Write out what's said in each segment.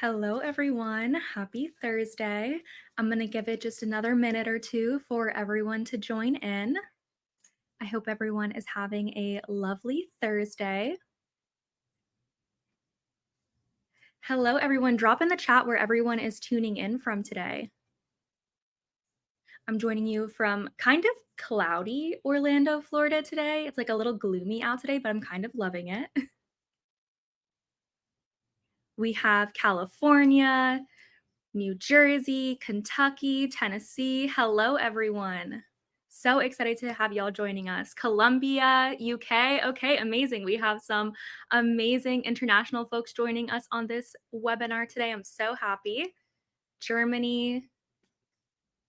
Hello, everyone. Happy Thursday. I'm going to give it just another minute or two for everyone to join in. I hope everyone is having a lovely Thursday. Hello, everyone. Drop in the chat where everyone is tuning in from today. I'm joining you from kind of cloudy Orlando, Florida today. It's like a little gloomy out today, but I'm kind of loving it. We have California, New Jersey, Kentucky, Tennessee. Hello, everyone. So excited to have y'all joining us. Colombia, UK. Okay, amazing. We have some amazing international folks joining us on this webinar today. I'm so happy. Germany.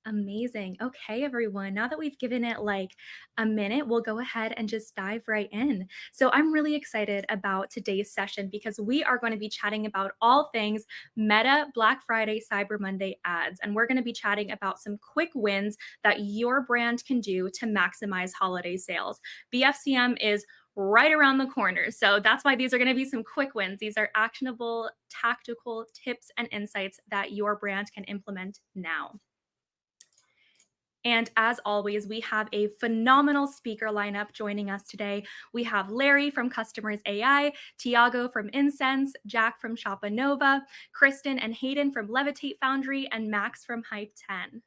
Amazing. Okay, everyone. Now that we've given it like a minute, we'll go ahead and just dive right in. So I'm really excited about today's session because we are going to be chatting about all things Meta Black Friday, Cyber Monday ads. And we're going to be chatting about some quick wins that your brand can do to maximize holiday sales. BFCM is right around the corner. So that's why these are going to be some quick wins. These are actionable, tactical tips and insights that your brand can implement now. And as always, we have a phenomenal speaker lineup joining us today. We have Larry from Customers AI, Tiago from Incense, Jack from Shopanova, Kristen and Hayden from Levitate Foundry, and Max from Hype 10.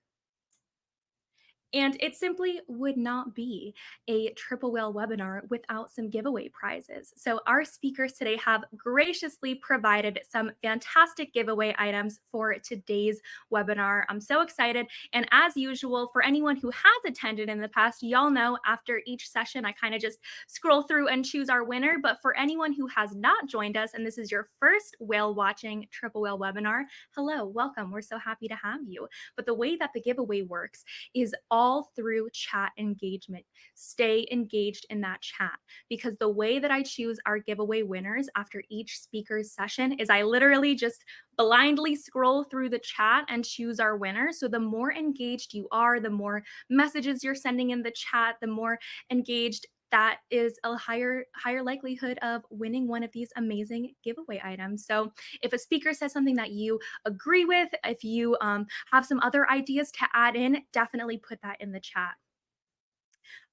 And it simply would not be a Triple Whale webinar without some giveaway prizes. So our speakers today have graciously provided some fantastic giveaway items for today's webinar. I'm so excited. And as usual, for anyone who has attended in the past, y'all know after each session, I kind of just scroll through and choose our winner. But for anyone who has not joined us, and this is your first whale watching Triple Whale webinar, hello, welcome. We're so happy to have you. But the way that the giveaway works is all through chat engagement. Stay engaged in that chat because the way that I choose our giveaway winners after each speaker's session is I literally just blindly scroll through the chat and choose our winner. So the more engaged you are, the more messages you're sending in the chat, the more engaged that is a higher likelihood of winning one of these amazing giveaway items. So if a speaker says something that you agree with, if you have some other ideas to add in, definitely put that in the chat.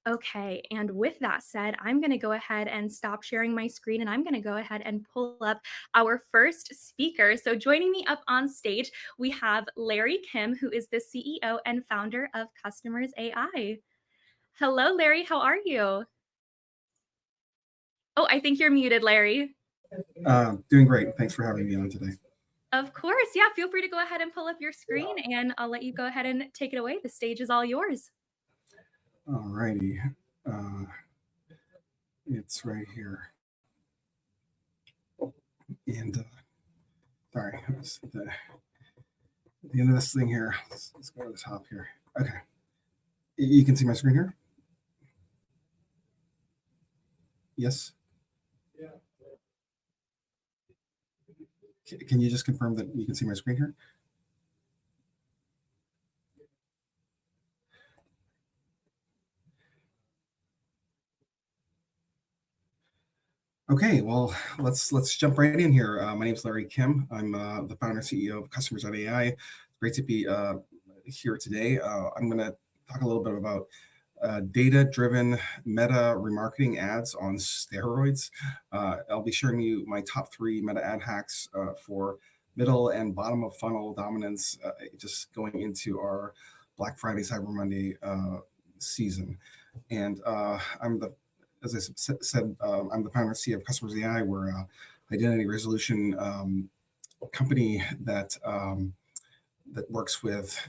Okay, and with that said, I'm going to go ahead and stop sharing my screen and I'm going to go ahead and pull up our first speaker. So joining me up on stage, we have Larry Kim, who is the CEO and founder of Customers AI. Hello, Larry, how are you? Oh, I think you're muted, Larry. Doing great. Thanks for having me on today. Of course. Yeah, feel free to go ahead and pull up your screen and I'll let you go ahead and take it away. The stage is all yours. All righty. It's right here. And sorry, the end of this thing here. Let's go to the top here. Okay. You can see my screen here? Yes? Can you just confirm that you can see my screen here? Okay, well, let's jump right in here. My name is Larry Kim. I'm the founder and CEO of Customers AI. Great to be here today. I'm going to talk a little bit about data-driven meta remarketing ads on steroids. I'll be sharing you my top 3 meta ad hacks for middle and bottom of funnel dominance, just going into our Black Friday, Cyber Monday season. And as I said, I'm the founder and CEO of Customers AI. We're an identity resolution company that works with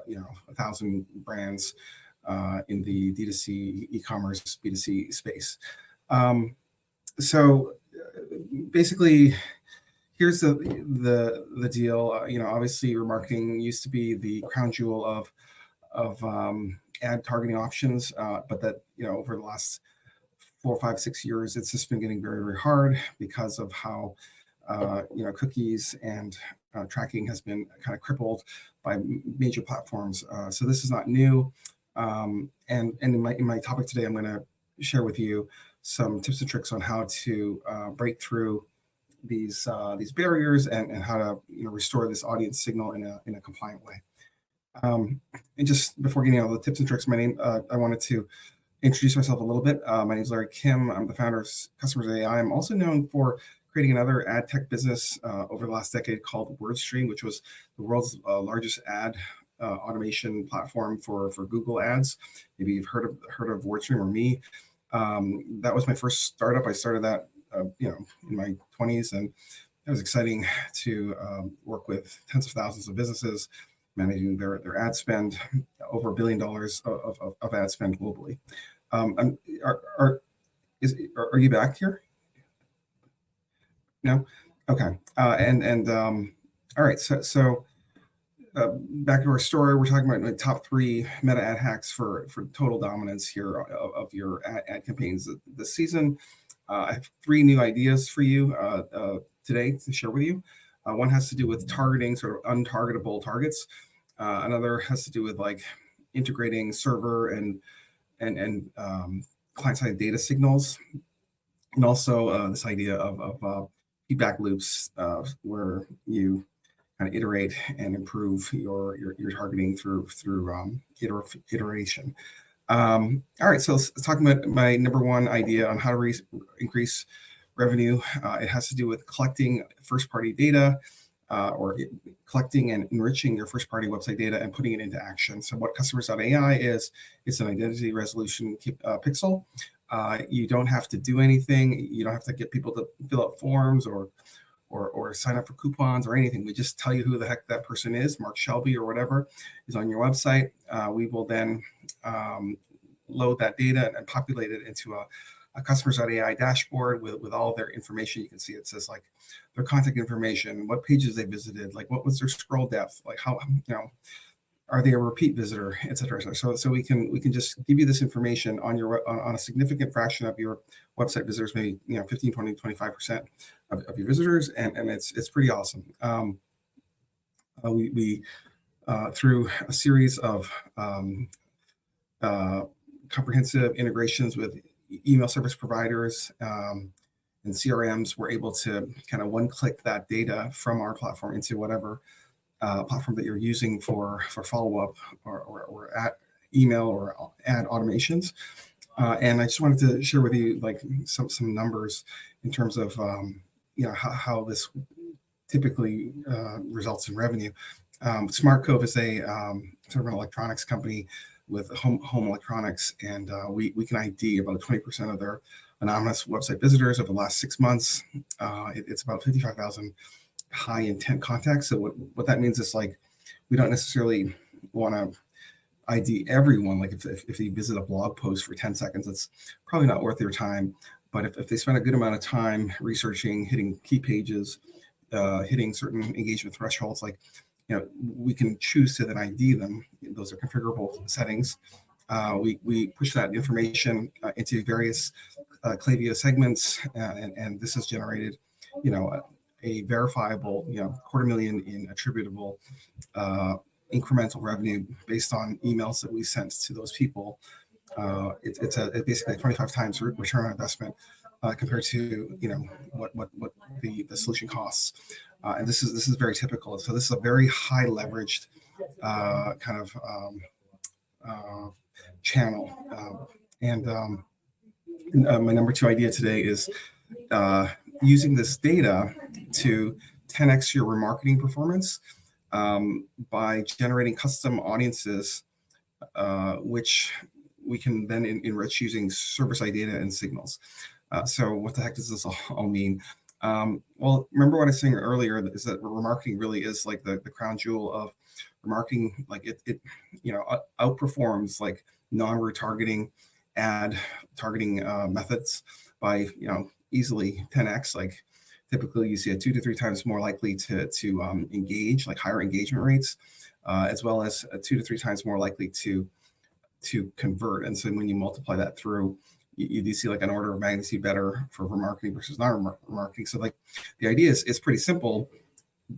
1,000 brands in the D2C e-commerce B2C space. So basically, here's the deal. Obviously, remarketing used to be the crown jewel of ad targeting options, but that over the last 4, 5, 6 years, it's just been getting very, very hard because of how cookies and tracking has been kind of crippled by major platforms. So this is not new. And in my topic today, I'm going to share with you some tips and tricks on how to break through barriers and how to restore this audience signal in a compliant way. And just before getting all the tips and tricks, I wanted to introduce myself a little bit. My name is Larry Kim. I'm the founder of Customers AI. I'm also known for creating another ad tech business over the last decade called WordStream, which was the world's largest ad automation platform for Google Ads. Maybe you've heard of WordStream or me. That was my first startup. I started that in my 20s, and it was exciting to work with tens of thousands of businesses, managing their ad spend, over $1 billion of ad spend globally. Are you back here? No? Okay. All right. So back to our story, we're talking about the top 3 meta ad hacks for total dominance here of your ad campaigns this season. I have 3 new ideas for you today to share with you. One has to do with targeting sort of untargetable targets. Another has to do with like integrating server and client-side data signals, and also this idea of feedback loops where you kind of iterate and improve your targeting through iteration. All right, so let's talk about my number 1 idea on how to increase revenue. It has to do with collecting first-party data, or collecting and enriching your first-party website data and putting it into action. So what Customers.ai is, it's an identity resolution pixel. You don't have to do anything. You don't have to get people to fill out forms or sign up for coupons or anything. We just tell you who the heck that person is, Mark Shelby or whatever is on your website. We will then load that data and populate it into a Customers.ai dashboard with all their information. You can see it says like their contact information, what pages they visited, like what was their scroll depth, like how, are they a repeat visitor, et cetera. So we can just give you this information on a significant fraction of your website visitors, maybe 15, 20, 25% of your visitors, and it's pretty awesome. We through a series of comprehensive integrations with email service providers and CRMs, we're able to kind of one-click that data from our platform into whatever platform that you're using for follow-up or at email or ad automations. And I just wanted to share with you like some numbers in terms of how this typically results in revenue. SmartCove is a sort of an electronics company with home electronics, and we can ID about 20% of their anonymous website visitors over the last 6 months. It's about 55,000 high intent contacts. So what that means is like we don't necessarily want to ID everyone. Like if they visit a blog post for 10 seconds, it's probably not worth their time. But if they spend a good amount of time researching, hitting key pages, hitting certain engagement thresholds, like we can choose to then ID them. Those are configurable settings. We push that information into various Klaviyo segments, and this has generated, a verifiable, $250,000 in attributable incremental revenue based on emails that we sent to those people. It's basically a 25 times return on investment compared to what the solution costs. And this is very typical. So this is a very high leveraged kind of channel. My number 2 idea today is using this data to 10x your remarketing performance by generating custom audiences, which we can then enrich using server-side data and signals. So what the heck does this all mean? Well, remember what I was saying earlier, is that remarketing really is like the crown jewel of remarketing. Like it outperforms like non-retargeting ad targeting methods by easily 10x. Like typically you see a 2 to 3 times more likely to engage, like higher engagement rates, as well as 2 to 3 times more likely to convert. And so when you multiply that through, you do see like an order of magnitude better for remarketing versus non-remarketing. So like the idea is pretty simple.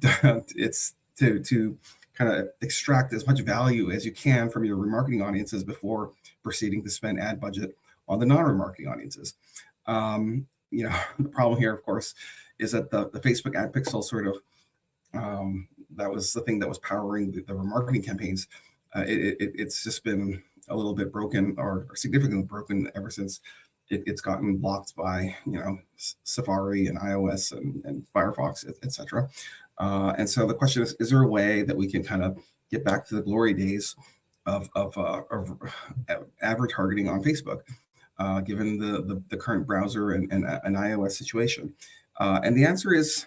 It's to kind of extract as much value as you can from your remarketing audiences before proceeding to spend ad budget on the non-remarketing audiences. The problem here, of course, is that the Facebook ad pixel sort of that was the thing that was powering the remarketing campaigns. It's just been a little bit broken or significantly broken ever since it's gotten blocked by Safari and iOS and Firefox, etc. And so the question is there a way that we can kind of get back to the glory days of ad targeting on Facebook, given the current browser and iOS situation? And the answer is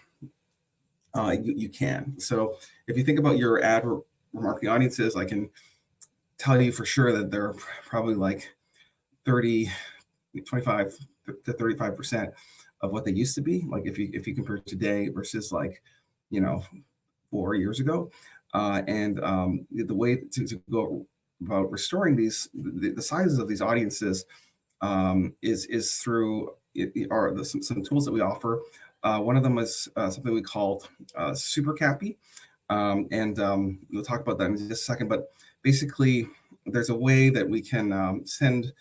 you can. So if you think about your ad remarketing audiences, I can tell you for sure that they're probably like 25 to 35% of what they used to be. Like if you compare today versus 4 years ago. And the way to go about restoring the sizes of these audiences is through some tools that we offer. One of them is something we called Super Cappy, and we'll talk about that in just a second. But basically, there's a way that we can send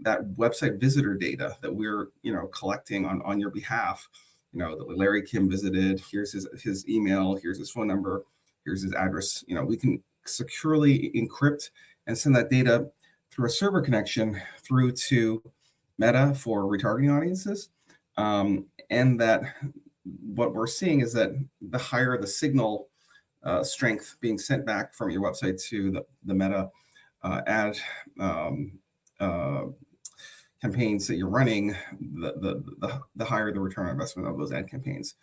that website visitor data that we're collecting on your behalf. That Larry Kim visited. Here's his email. Here's his phone number. Here's his address. We can securely encrypt and send that data through a server connection through to Meta for retargeting audiences. And that what we're seeing is that the higher the signal strength being sent back from your website to the Meta ad campaigns that you're running, the higher the return on investment of those ad campaigns.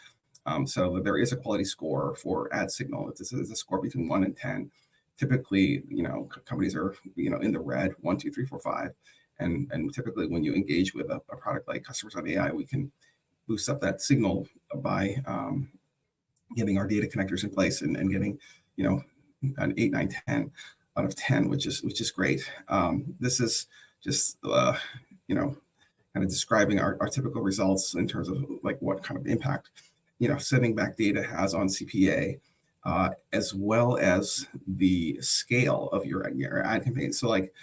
So there is a quality score for ad signal. It's a score between 1 and 10. Typically, companies are in the red, 1, 2, 3, 4, 5. And typically when you engage with a product like Customers.ai, we can boost up that signal by getting our data connectors in place and getting an 8, 9, 10 out of 10, which is great. This is just kind of describing our typical results in terms of like what kind of impact sending back data has on CPA, as well as the scale of your ad campaign. So like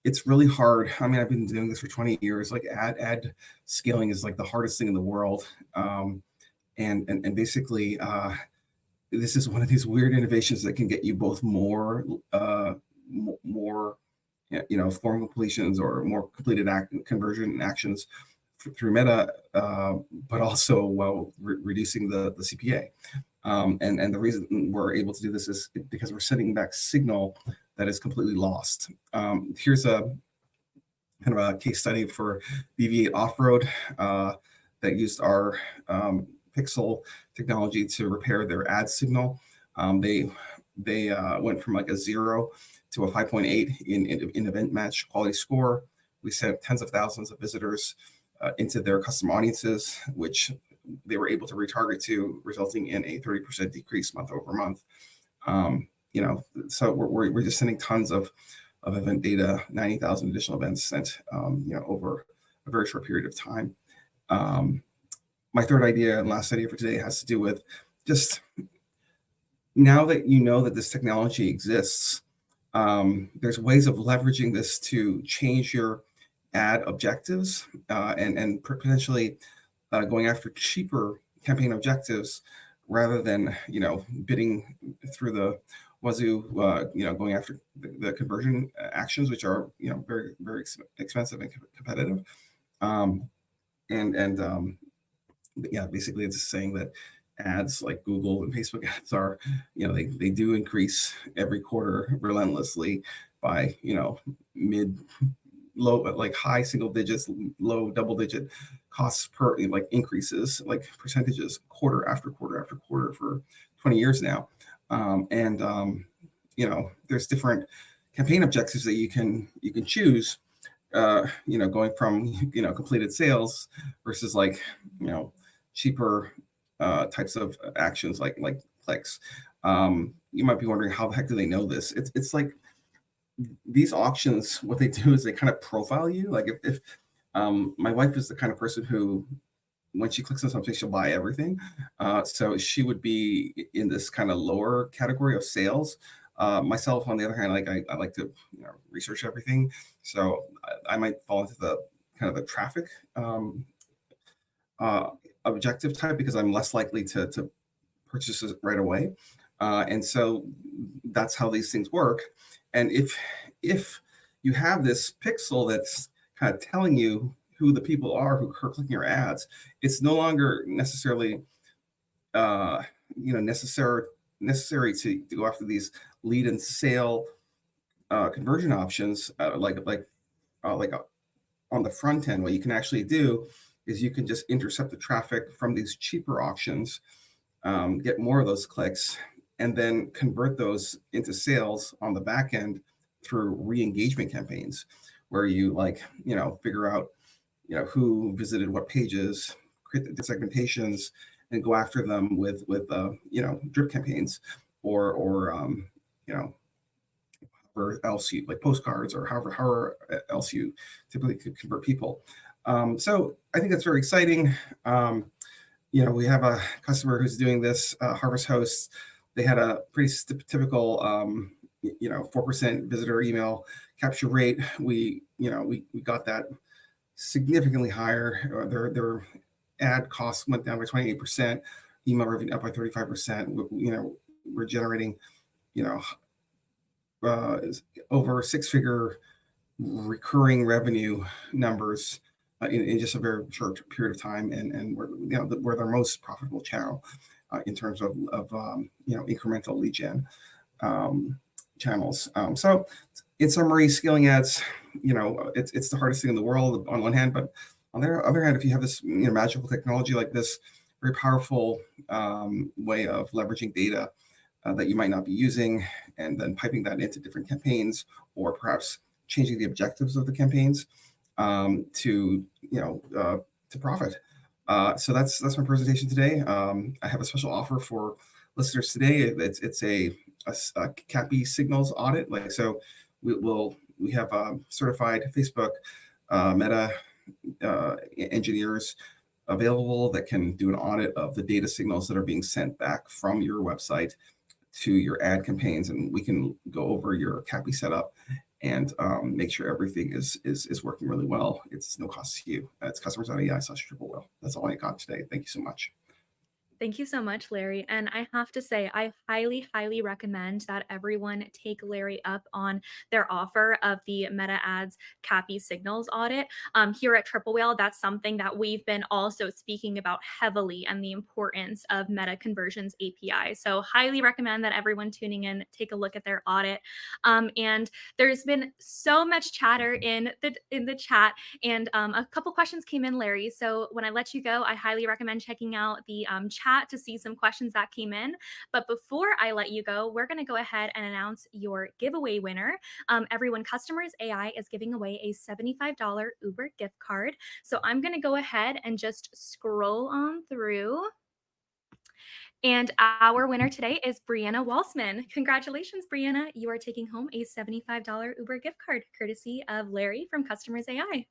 it's really hard. I mean, I've been doing this for 20 years. Like ad scaling is like the hardest thing in the world. And basically, this is one of these weird innovations that can get you both more form completions or more completed conversion actions through Meta, but also while reducing the CPA. And the reason we're able to do this is because we're sending back signal that is completely lost. Here's a kind of a case study for BV8 Off-Road that used our Pixel technology to repair their ad signal. They went from like a 0 to a 5.8 in event match quality score. We sent tens of thousands of visitors into their custom audiences, which they were able to retarget to, resulting in a 30% decrease month over month. So we're just sending tons of event data, 90,000 additional events sent, over a very short period of time. My third idea and last idea for today has to do with just now that you know that this technology exists, there's ways of leveraging this to change your ad objectives and potentially going after cheaper campaign objectives rather than bidding through the wazoo, going after the conversion actions, which are very very expensive and competitive. Yeah, basically it's just saying that ads like Google and Facebook ads are, they do increase every quarter relentlessly by, low, like high single digits, low double digit costs per like increases, like percentages quarter after quarter after quarter for 20 years now. There's different campaign objectives that you can choose, going from, completed sales versus like, cheaper types of actions like clicks. You might be wondering, how the heck do they know this? It's like these auctions, what they do is they kind of profile you. Like if my wife is the kind of person who, when she clicks on something, she'll buy everything. So she would be in this kind of lower category of sales. Myself, on the other hand, I like to research everything. So I might fall into the kind of the traffic objective type because I'm less likely to purchase it right away. And so that's how these things work. And if you have this pixel that's kind of telling you who the people are who are clicking your ads, it's no longer necessarily uh, necessary to go after these lead and sale conversion options like on the front end. What you can actually do is you can just intercept the traffic from these cheaper auctions, get more of those clicks, and then convert those into sales on the back end through re-engagement campaigns, where you figure out who visited what pages, create the segmentations, and go after them with drip campaigns or you know or else you like postcards or however else you typically could convert people. So I think that's very exciting. We have a customer who's doing this, Harvest Hosts. They had a pretty typical 4% visitor email capture rate. We got that significantly higher. Their ad costs went down by 28%, email revenue up by 35%. We're generating you know over six-figure recurring revenue numbers in just a very short period of time, and we're their most profitable channel in terms of incremental lead gen channels. So in summary, scaling ads, it's the hardest thing in the world on one hand, but on the other hand, if you have this magical technology like this, very powerful way of leveraging data that you might not be using, and then piping that into different campaigns, or perhaps changing the objectives of the campaigns to profit. So that's my presentation today. I have a special offer for listeners today. It's a CAPI signals audit. We have certified Facebook Meta engineers available that can do an audit of the data signals that are being sent back from your website to your ad campaigns, and we can go over your CAPI setup and make sure everything is working really well. It's no cost to you. It's customers.ai/triple whale. That's all I got today. Thank you so much. Thank you so much, Larry. And I have to say, I highly, highly recommend that everyone take Larry up on their offer of the Meta Ads CAPI Signals audit. Here at Triple Whale, that's something that we've been also speaking about heavily, and the importance of Meta Conversions API. So highly recommend that everyone tuning in take a look at their audit. And there's been so much chatter in the chat, and a couple questions came in, Larry. So when I let you go, I highly recommend checking out the chat to see some questions that came in. But before I let you go, we're going to go ahead and announce your giveaway winner. Everyone, Customers AI is giving away a $75 Uber gift card. So I'm going to go ahead and just scroll on through. And our winner today is Brianna Walsman. Congratulations, Brianna. You are taking home a $75 Uber gift card, courtesy of Larry from Customers AI.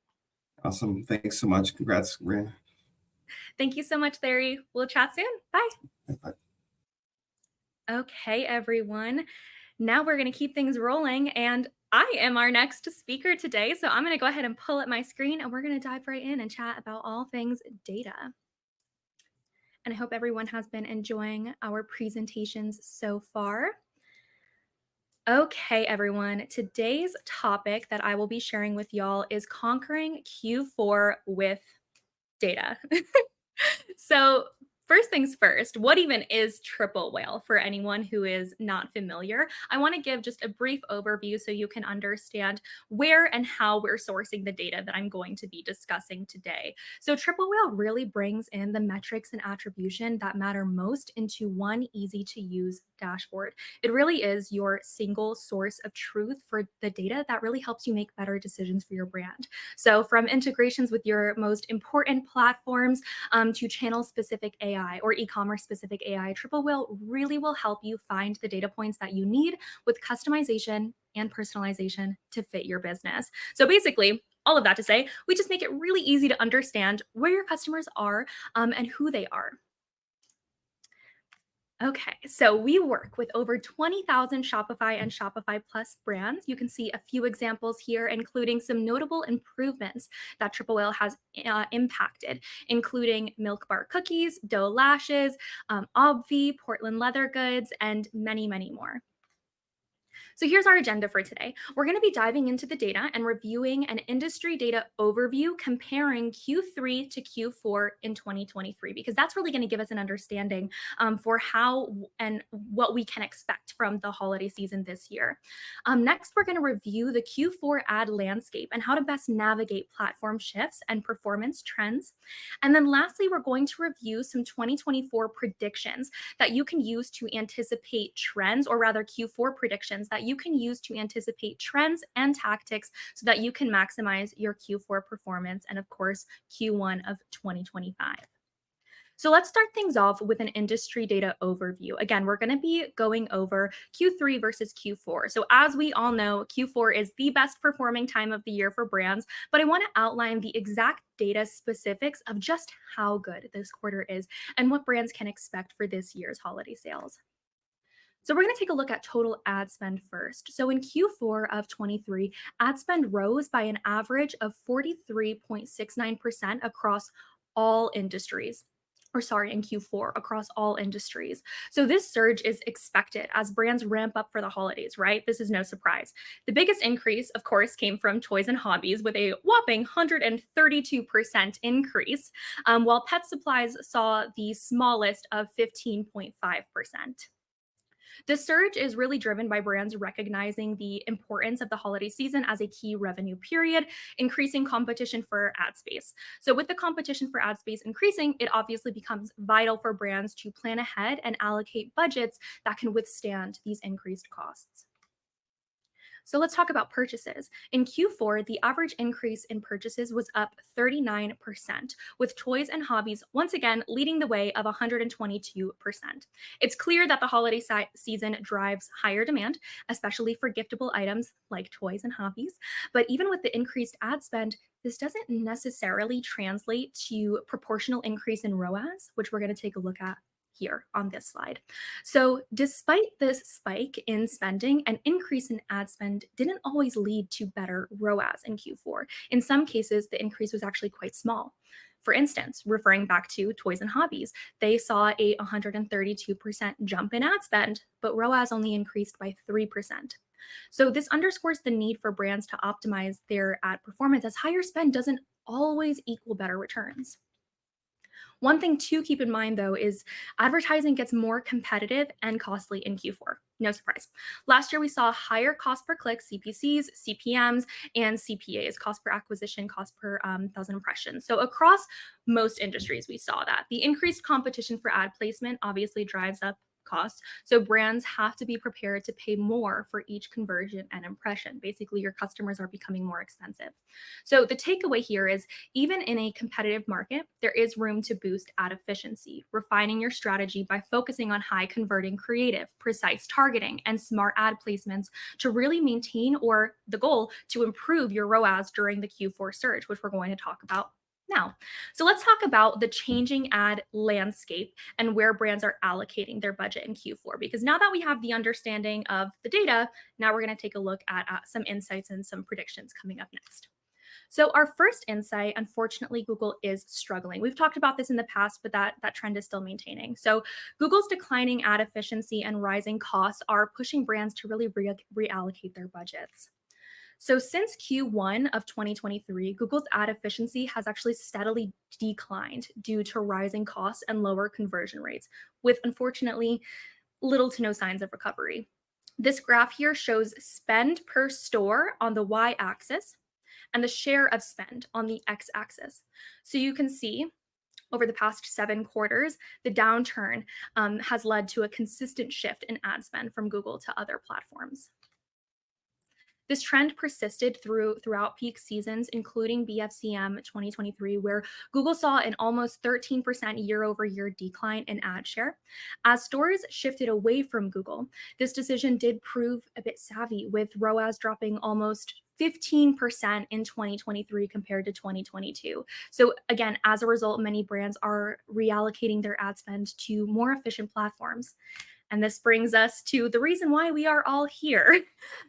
Awesome. Thanks so much. Congrats, Ryan. Thank you so much, Larry. We'll chat soon. Bye. Bye. Okay, everyone. Now we're going to keep things rolling, and I am our next speaker today. So I'm going to go ahead and pull up my screen, and we're going to dive right in and chat about all things data. And I hope everyone has been enjoying our presentations so far. Okay, everyone. Today's topic that I will be sharing with y'all is conquering Q4 with data. So first things first, what even is Triple Whale for anyone who is not familiar? I want to give just a brief overview so you can understand where and how we're sourcing the data that I'm going to be discussing today. So Triple Whale really brings in the metrics and attribution that matter most into one easy to use dashboard. It really is your single source of truth for the data that really helps you make better decisions for your brand. So from integrations with your most important platforms to channel-specific AI or e-commerce-specific AI, Triple Whale really will help you find the data points that you need with customization and personalization to fit your business. So basically, all of that to say, we just make it really easy to understand where your customers are and who they are. Okay, so we work with over 20,000 Shopify and Shopify Plus brands. You can see a few examples here, including some notable improvements that Triple Whale has impacted, including Milk Bar Cookies, Dough Lashes, Obvi, Portland Leather Goods, and many, many more. So here's our agenda for today. We're going to be diving into the data and reviewing an industry data overview comparing Q3 to Q4 in 2023, because that's really going to give us an understanding for how and what we can expect from the holiday season this year. Next, we're going to review the Q4 ad landscape and how to best navigate platform shifts and performance trends. And then lastly, we're going to review some 2024 predictions that you can use to anticipate trends, or rather Q4 predictions that you can use to anticipate trends and tactics so that you can maximize your Q4 performance and, of course, Q1 of 2025. So let's start things off with an industry data overview. Again, we're going to be going over Q3 versus Q4. So as we all know, Q4 is the best performing time of the year for brands, but I want to outline the exact data specifics of just how good this quarter is and what brands can expect for this year's holiday sales. So we're going to take a look at total ad spend first. So in Q4 of 23, ad spend rose by an average of 43.69% across all industries. Or sorry, in Q4 across all industries. So this surge is expected as brands ramp up for the holidays, right? This is no surprise. The biggest increase, of course, came from toys and hobbies with a whopping 132% increase, while pet supplies saw the smallest of 15.5%. The surge is really driven by brands recognizing the importance of the holiday season as a key revenue period, increasing competition for ad space. So, with the competition for ad space increasing, it obviously becomes vital for brands to plan ahead and allocate budgets that can withstand these increased costs. So let's talk about purchases. In Q4, the average increase in purchases was up 39%, with toys and hobbies once again leading the way of 122%. It's clear that the holiday season drives higher demand, especially for giftable items like toys and hobbies. But even with the increased ad spend, this doesn't necessarily translate to proportional increase in ROAS, which we're going to take a look at here on this slide. So, despite this spike in spending, an increase in ad spend didn't always lead to better ROAS in Q4. In some cases, the increase was actually quite small. For instance, referring back to toys and hobbies, they saw a 132% jump in ad spend, but ROAS only increased by 3%. So, this underscores the need for brands to optimize their ad performance, as higher spend doesn't always equal better returns. One thing to keep in mind, though, is advertising gets more competitive and costly in Q4. No surprise. Last year, we saw higher cost per click, CPCs, CPMs, and CPAs, cost per acquisition, cost per thousand impressions. So across most industries, we saw that. The increased competition for ad placement obviously drives up costs. So brands have to be prepared to pay more for each conversion and impression. Basically, your customers are becoming more expensive. So the takeaway here is even in a competitive market, there is room to boost ad efficiency, refining your strategy by focusing on high converting creative, precise targeting, and smart ad placements to really maintain, or the goal to improve your ROAS during the Q4 surge, which we're going to talk about now. So let's talk about the changing ad landscape and where brands are allocating their budget in Q4. Because now that we have the understanding of the data, now we're going to take a look at some insights and some predictions coming up next. So our first insight, unfortunately, Google is struggling. We've talked about this in the past, but that trend is still maintaining. So Google's declining ad efficiency and rising costs are pushing brands to really reallocate their budgets. So since Q1 of 2023, Google's ad efficiency has actually steadily declined due to rising costs and lower conversion rates, with unfortunately little to no signs of recovery. This graph here shows spend per store on the y-axis and the share of spend on the x-axis. So you can see over the past 7 quarters, the downturn has led to a consistent shift in ad spend from Google to other platforms. This trend persisted throughout peak seasons, including BFCM 2023, where Google saw an almost 13% year over year decline in ad share. As stores shifted away from Google, this decision did prove a bit savvy, with ROAS dropping almost 15% in 2023 compared to 2022. So, again, as a result, many brands are reallocating their ad spend to more efficient platforms. And this brings us to the reason why we are all here.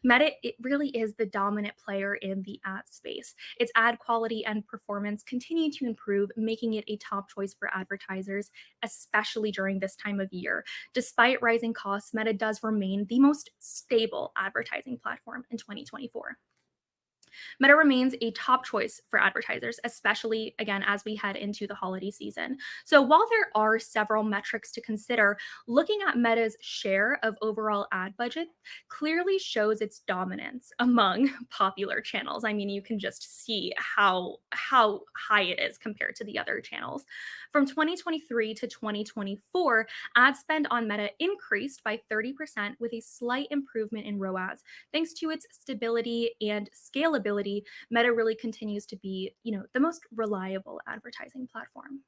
Meta, it really is the dominant player in the ad space. Its ad quality and performance continue to improve, making it a top choice for advertisers, especially during this time of year. Despite rising costs, Meta does remain the most stable advertising platform in 2024. Meta remains a top choice for advertisers, especially again as we head into the holiday season. So while there are several metrics to consider, looking at Meta's share of overall ad budget clearly shows its dominance among popular channels. I mean, you can just see how high it is compared to the other channels. From 2023 to 2024, ad spend on Meta increased by 30% with a slight improvement in ROAS. Thanks to its stability and scalability, Meta really continues to be, the most reliable advertising platform.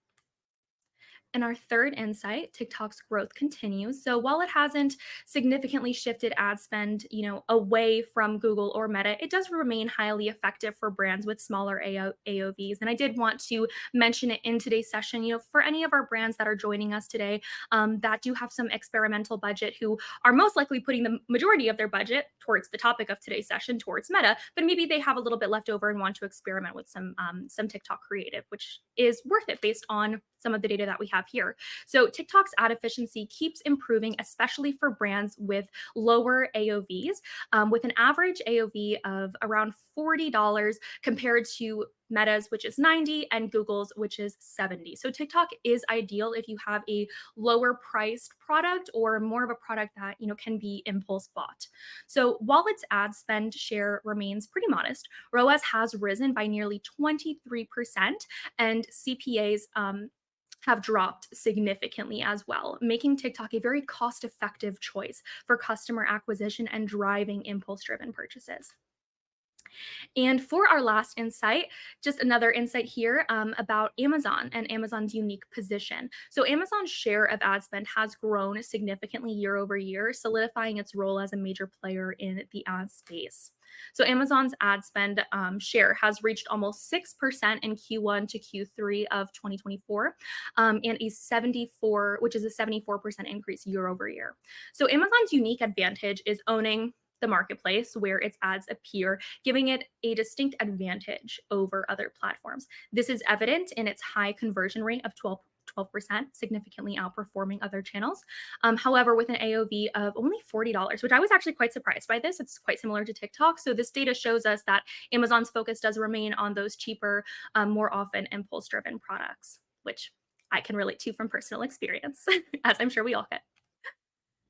And our third insight, TikTok's growth continues. So while it hasn't significantly shifted ad spend, away from Google or Meta, it does remain highly effective for brands with smaller AOVs. And I did want to mention it in today's session, for any of our brands that are joining us today, that do have some experimental budget, who are most likely putting the majority of their budget towards the topic of today's session, towards Meta, but maybe they have a little bit left over and want to experiment with some TikTok creative, which is worth it based on some of the data that we have here. So TikTok's ad efficiency keeps improving, especially for brands with lower AOVs, with an average AOV of around $40 compared to Meta's, which is 90, and Google's, which is 70. So TikTok is ideal if you have a lower priced product or more of a product that can be impulse bought. So while its ad spend share remains pretty modest, ROAS has risen by nearly 23%, and CPAs have dropped significantly as well, making TikTok a very cost effective choice for customer acquisition and driving impulse driven purchases. And for our last insight, just another insight here about Amazon and Amazon's unique position. So, Amazon's share of ad spend has grown significantly year over year, solidifying its role as a major player in the ad space. So, Amazon's ad spend share has reached almost 6% in Q1 to Q3 of 2024, and which is a 74% increase year over year. So, Amazon's unique advantage is owning the marketplace where its ads appear, giving it a distinct advantage over other platforms. This is evident in its high conversion rate of 12%, significantly outperforming other channels. However, with an AOV of only $40, which I was actually quite surprised by this, it's quite similar to TikTok. So this data shows us that Amazon's focus does remain on those cheaper, more often impulse-driven products, which I can relate to from personal experience, as I'm sure we all can.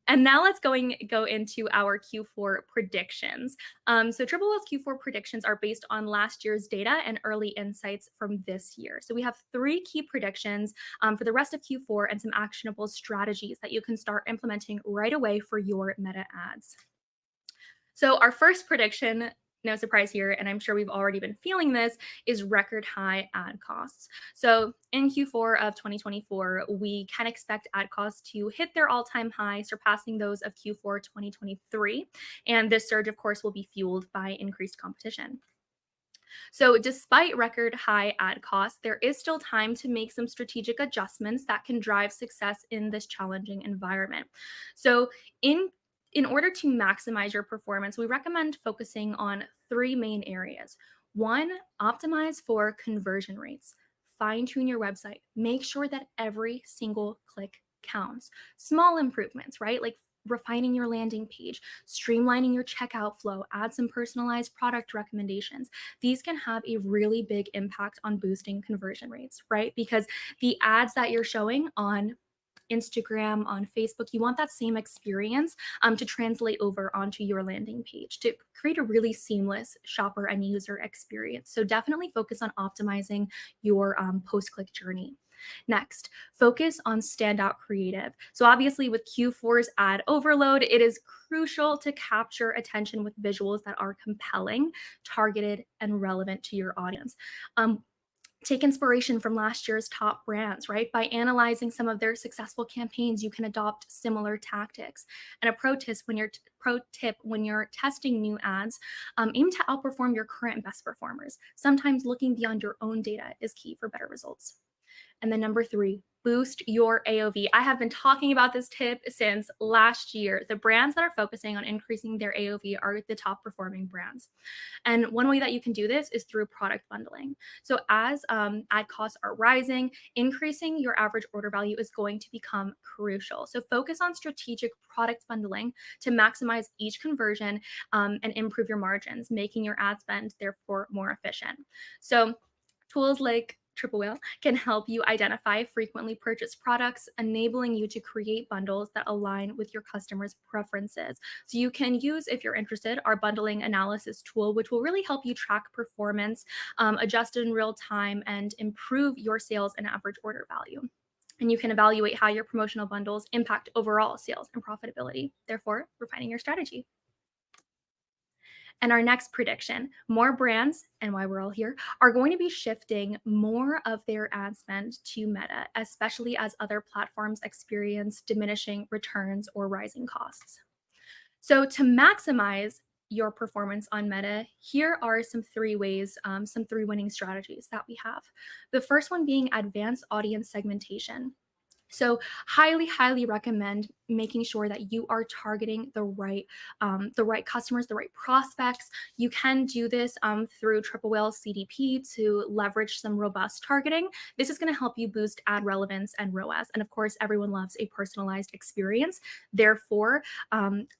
And now let's go into our Q4 predictions. So Triple Whale's Q4 predictions are based on last year's data and early insights from this year. So we have three key predictions for the rest of Q4 and some actionable strategies that you can start implementing right away for your Meta ads. So our first prediction, no surprise here, and I'm sure we've already been feeling this, is record high ad costs. So in Q4 of 2024, we can expect ad costs to hit their all-time high, surpassing those of Q4 2023. And this surge, of course, will be fueled by increased competition. So, despite record high ad costs, there is still time to make some strategic adjustments that can drive success in this challenging environment. So, in order to maximize your performance, we recommend focusing on three main areas. One, optimize for conversion rates. Fine tune your website. Make sure that every single click counts. Small improvements, right? Like refining your landing page, streamlining your checkout flow, add some personalized product recommendations. These can have a really big impact on boosting conversion rates, right? Because the ads that you're showing on Instagram, on Facebook, you want that same experience to translate over onto your landing page to create a really seamless shopper and user experience. So definitely focus on optimizing your post-click journey. Next, focus on standout creative. So, obviously, with Q4's ad overload, it is crucial to capture attention with visuals that are compelling, targeted, and relevant to your audience. Um, Take inspiration from last year's top brands, right? By analyzing some of their successful campaigns, you can adopt similar tactics. And a pro tip when you're testing new ads, aim to outperform your current best performers. Sometimes looking beyond your own data is key for better results. And then number three, boost your AOV. I have been talking about this tip since last year. The brands that are focusing on increasing their AOV are the top performing brands. And one way that you can do this is through product bundling. So, as ad costs are rising, increasing your average order value is going to become crucial. So, focus on strategic product bundling to maximize each conversion and improve your margins, making your ad spend therefore more efficient. So, tools like Triple Whale can help you identify frequently purchased products, enabling you to create bundles that align with your customers' preferences. So you can use, if you're interested, our bundling analysis tool, which will really help you track performance, adjust in real time, and improve your sales and average order value. And you can evaluate how your promotional bundles impact overall sales and profitability, therefore refining your strategy. And our next prediction, more brands, and why we're all here, are going to be shifting more of their ad spend to Meta, especially as other platforms experience diminishing returns or rising costs. So, to maximize your performance on Meta, here are some three winning strategies that we have. The first one being advanced audience segmentation. So, highly recommend making sure that you are targeting the right customers, the right prospects. You can do this through Triple Whale CDP to leverage some robust targeting. This is going to help you boost ad relevance and ROAS. And of course, everyone loves a personalized experience. Therefore,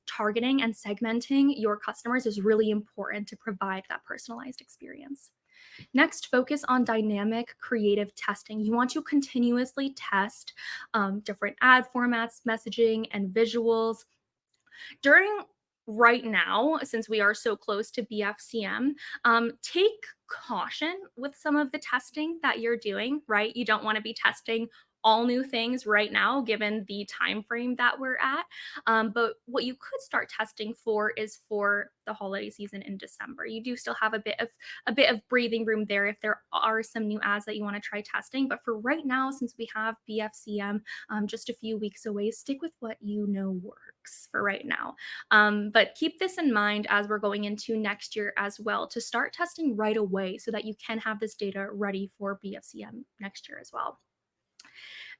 targeting and segmenting your customers is really important to provide that personalized experience. Next, focus on dynamic creative testing. You want to continuously test different ad formats, messaging, and visuals. During right now, since we are so close to BFCM, take caution with some of the testing that you're doing, right? You don't want to be testing all new things right now given the time frame that we're at, but what you could start testing for is for the holiday season in December. You do still have a bit of breathing room there if there are some new ads that you want to try testing, but for right now, since we have BFCM just a few weeks away, stick with what you know works for right now. But keep this in mind as we're going into next year as well, to start testing right away so that you can have this data ready for BFCM next year as well.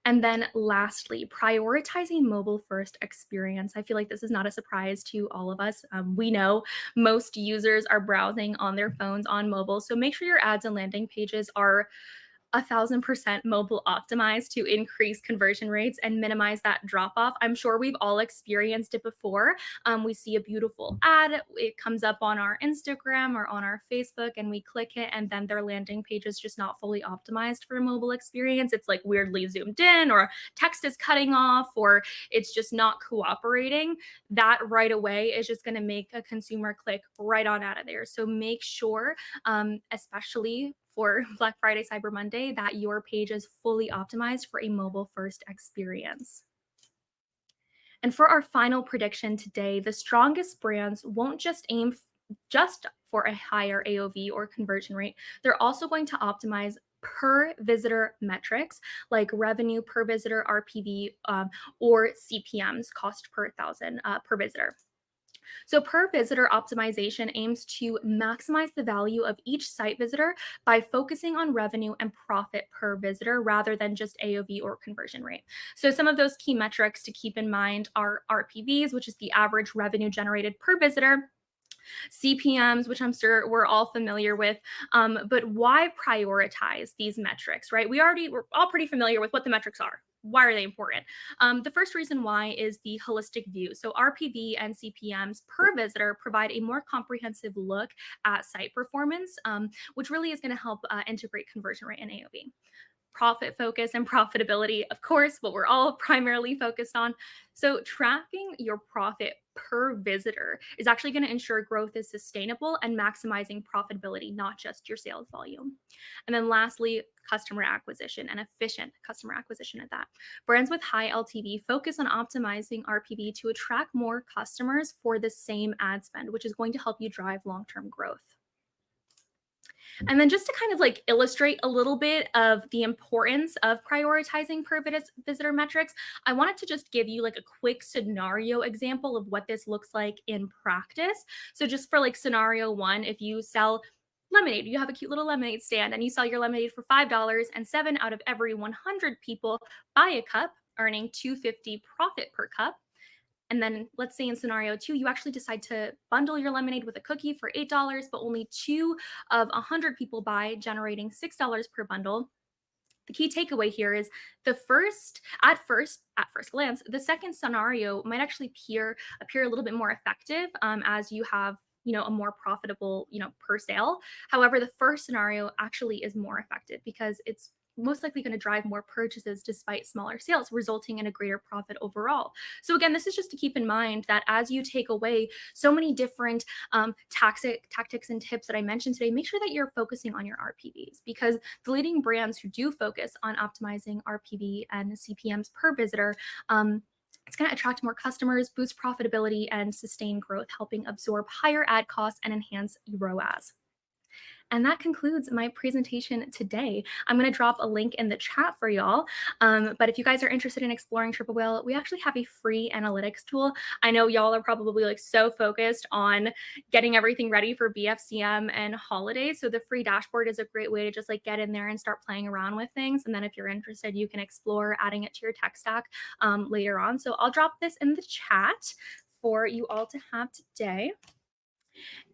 And then lastly, prioritizing mobile first experience. I feel like this is not a surprise to all of us. We know most users are browsing on their phones on mobile. So make sure your ads and landing pages are 1,000% mobile optimized to increase conversion rates and minimize that drop off. I'm sure we've all experienced it before. We see a beautiful ad, it comes up on our Instagram or on our Facebook, and we click it, and then their landing page is just not fully optimized for a mobile experience. It's like weirdly zoomed in, or text is cutting off, or it's just not cooperating. That right away is just going to make a consumer click right on out of there. So make sure, especially for Black Friday, Cyber Monday, that your page is fully optimized for a mobile first experience. And for our final prediction today, the strongest brands won't just aim just for a higher AOV or conversion rate. They're also going to optimize per visitor metrics like revenue per visitor, RPV, or CPMs, cost per thousand per visitor. So, per visitor optimization aims to maximize the value of each site visitor by focusing on revenue and profit per visitor rather than just AOV or conversion rate. So, some of those key metrics to keep in mind are RPVs, which is the average revenue generated per visitor. CPMs, which I'm sure we're all familiar with, but why prioritize these metrics, right? We're all pretty familiar with what the metrics are. Why are they important? The first reason why is the holistic view. So RPV and CPMs per visitor provide a more comprehensive look at site performance, which really is going to help integrate conversion rate and AOV. profit focus and profitability, of course, what we're all primarily focused on. So, tracking your profit per visitor is actually going to ensure growth is sustainable and maximizing profitability, not just your sales volume. And then, lastly, customer acquisition and efficient customer acquisition at that. Brands with high LTV focus on optimizing RPV to attract more customers for the same ad spend, which is going to help you drive long term growth. And then just to kind of like illustrate a little bit of the importance of prioritizing per visitor metrics, I wanted to just give you like a quick scenario example of what this looks like in practice. So just for like scenario one, if you sell lemonade, you have a cute little lemonade stand and you sell your lemonade for $5 and 7 out of every 100 people buy a cup, earning 250 profit per cup. And then let's say in scenario two, you actually decide to bundle your lemonade with a cookie for $8, but only 2 of 100 people buy, generating $6 per bundle. The key takeaway here is at first glance, the second scenario might actually appear a little bit more effective, as you have a more profitable per sale. However, the first scenario actually is more effective because it's most likely going to drive more purchases despite smaller sales, resulting in a greater profit overall. So again, this is just to keep in mind that as you take away so many different tactics and tips that I mentioned today, make sure that you're focusing on your RPVs, because the leading brands who do focus on optimizing RPV and CPMs per visitor, it's going to attract more customers, boost profitability, and sustain growth, helping absorb higher ad costs and enhance ROAS. And that concludes my presentation today. I'm going to drop a link in the chat for y'all. But if you guys are interested in exploring Triple Whale, we actually have a free analytics tool. I know y'all are probably like so focused on getting everything ready for BFCM and holidays. So the free dashboard is a great way to just like get in there and start playing around with things. And then if you're interested, you can explore adding it to your tech stack later on. So I'll drop this in the chat for you all to have today.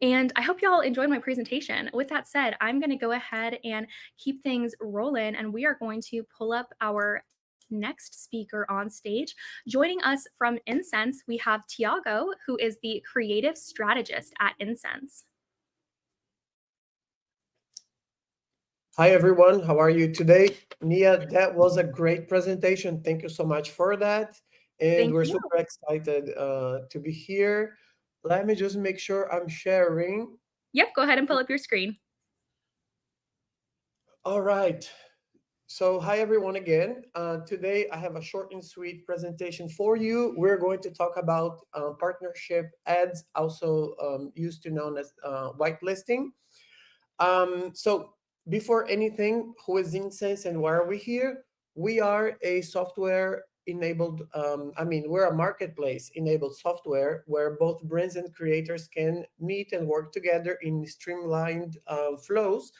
And I hope you all enjoyed my presentation. With that said, I'm going to go ahead and keep things rolling, and we are going to pull up our next speaker on stage. Joining us from Incense, we have Tiago, who is the creative strategist at Incense. Hi, everyone. How are you today? Nia, that was a great presentation. Thank you so much for that. And we're super excited to be here. Let me just make sure I'm sharing. Yep, go ahead and pull up your screen. All right. So hi, everyone again. Today, I have a short and sweet presentation for you. We're going to talk about partnership ads, also used to known as whitelisting. So before anything, who is Incense and why are we here? We are a software enabled, we're a marketplace enabled software where both brands and creators can meet and work together in streamlined flows.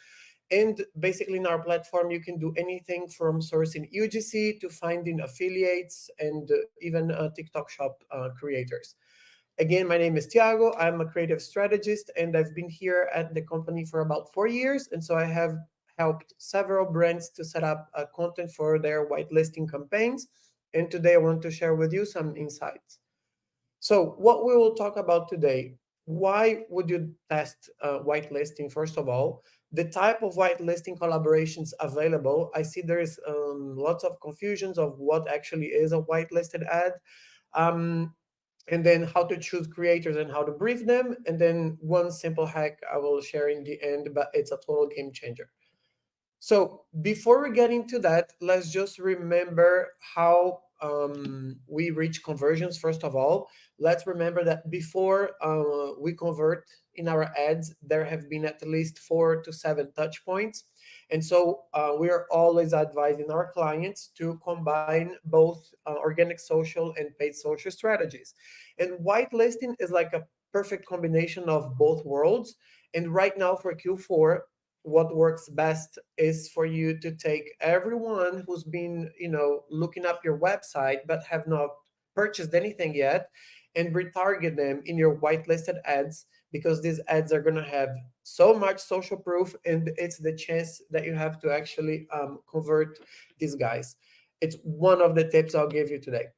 And basically in our platform, you can do anything from sourcing UGC to finding affiliates and even TikTok shop creators. Again, my name is Tiago. I'm a creative strategist, and I've been here at the company for about 4 years. And so I have helped several brands to set up content for their whitelisting campaigns. And today I want to share with you some insights. So what we will talk about today, why would you test whitelisting? First of all, the type of whitelisting collaborations available. I see there is lots of confusions of what actually is a whitelisted ad. And then how to choose creators and how to brief them. And then one simple hack I will share in the end, but it's a total game changer. So before we get into that, let's just remember how we reach conversions. First of all, let's remember that before we convert in our ads, there have been at least 4 to 7 touch points. And so we are always advising our clients to combine both organic social and paid social strategies. And whitelisting is like a perfect combination of both worlds. And right now for Q4, what works best is for you to take everyone who's been, looking up your website but have not purchased anything yet and retarget them in your whitelisted ads, because these ads are going to have so much social proof, and it's the chance that you have to actually convert these guys. It's one of the tips I'll give you today.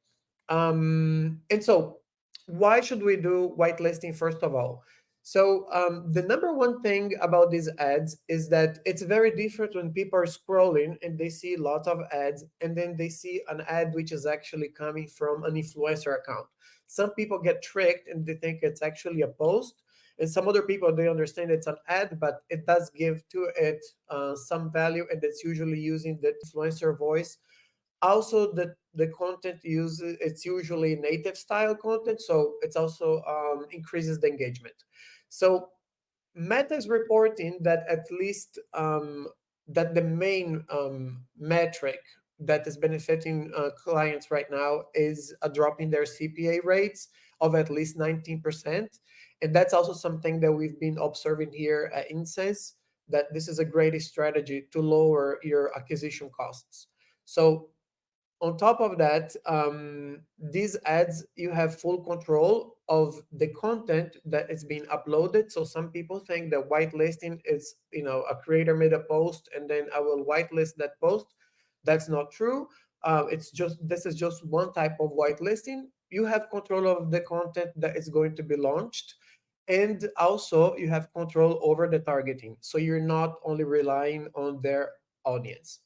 And so why should we do whitelisting? First of all, So the number one thing about these ads is that it's very different when people are scrolling and they see lots of ads and then they see an ad which is actually coming from an influencer account. Some people get tricked and they think it's actually a post, and some other people they understand it's an ad, but it does give to it some value, and it's usually using the influencer voice. Also, the content uses it's usually native style content, so it's also increases the engagement. So Meta is reporting that at least that the main metric that is benefiting clients right now is a drop in their CPA rates of at least 19%. And that's also something that we've been observing here at Insense, that this is a great strategy to lower your acquisition costs. So on top of that, these ads, you have full control of the content that is being uploaded. So some people think that whitelisting is, a creator made a post and then I will whitelist that post. That's not true. It's just this is just one type of whitelisting. You have control of the content that is going to be launched, and also you have control over the targeting. So you're not only relying on their audience.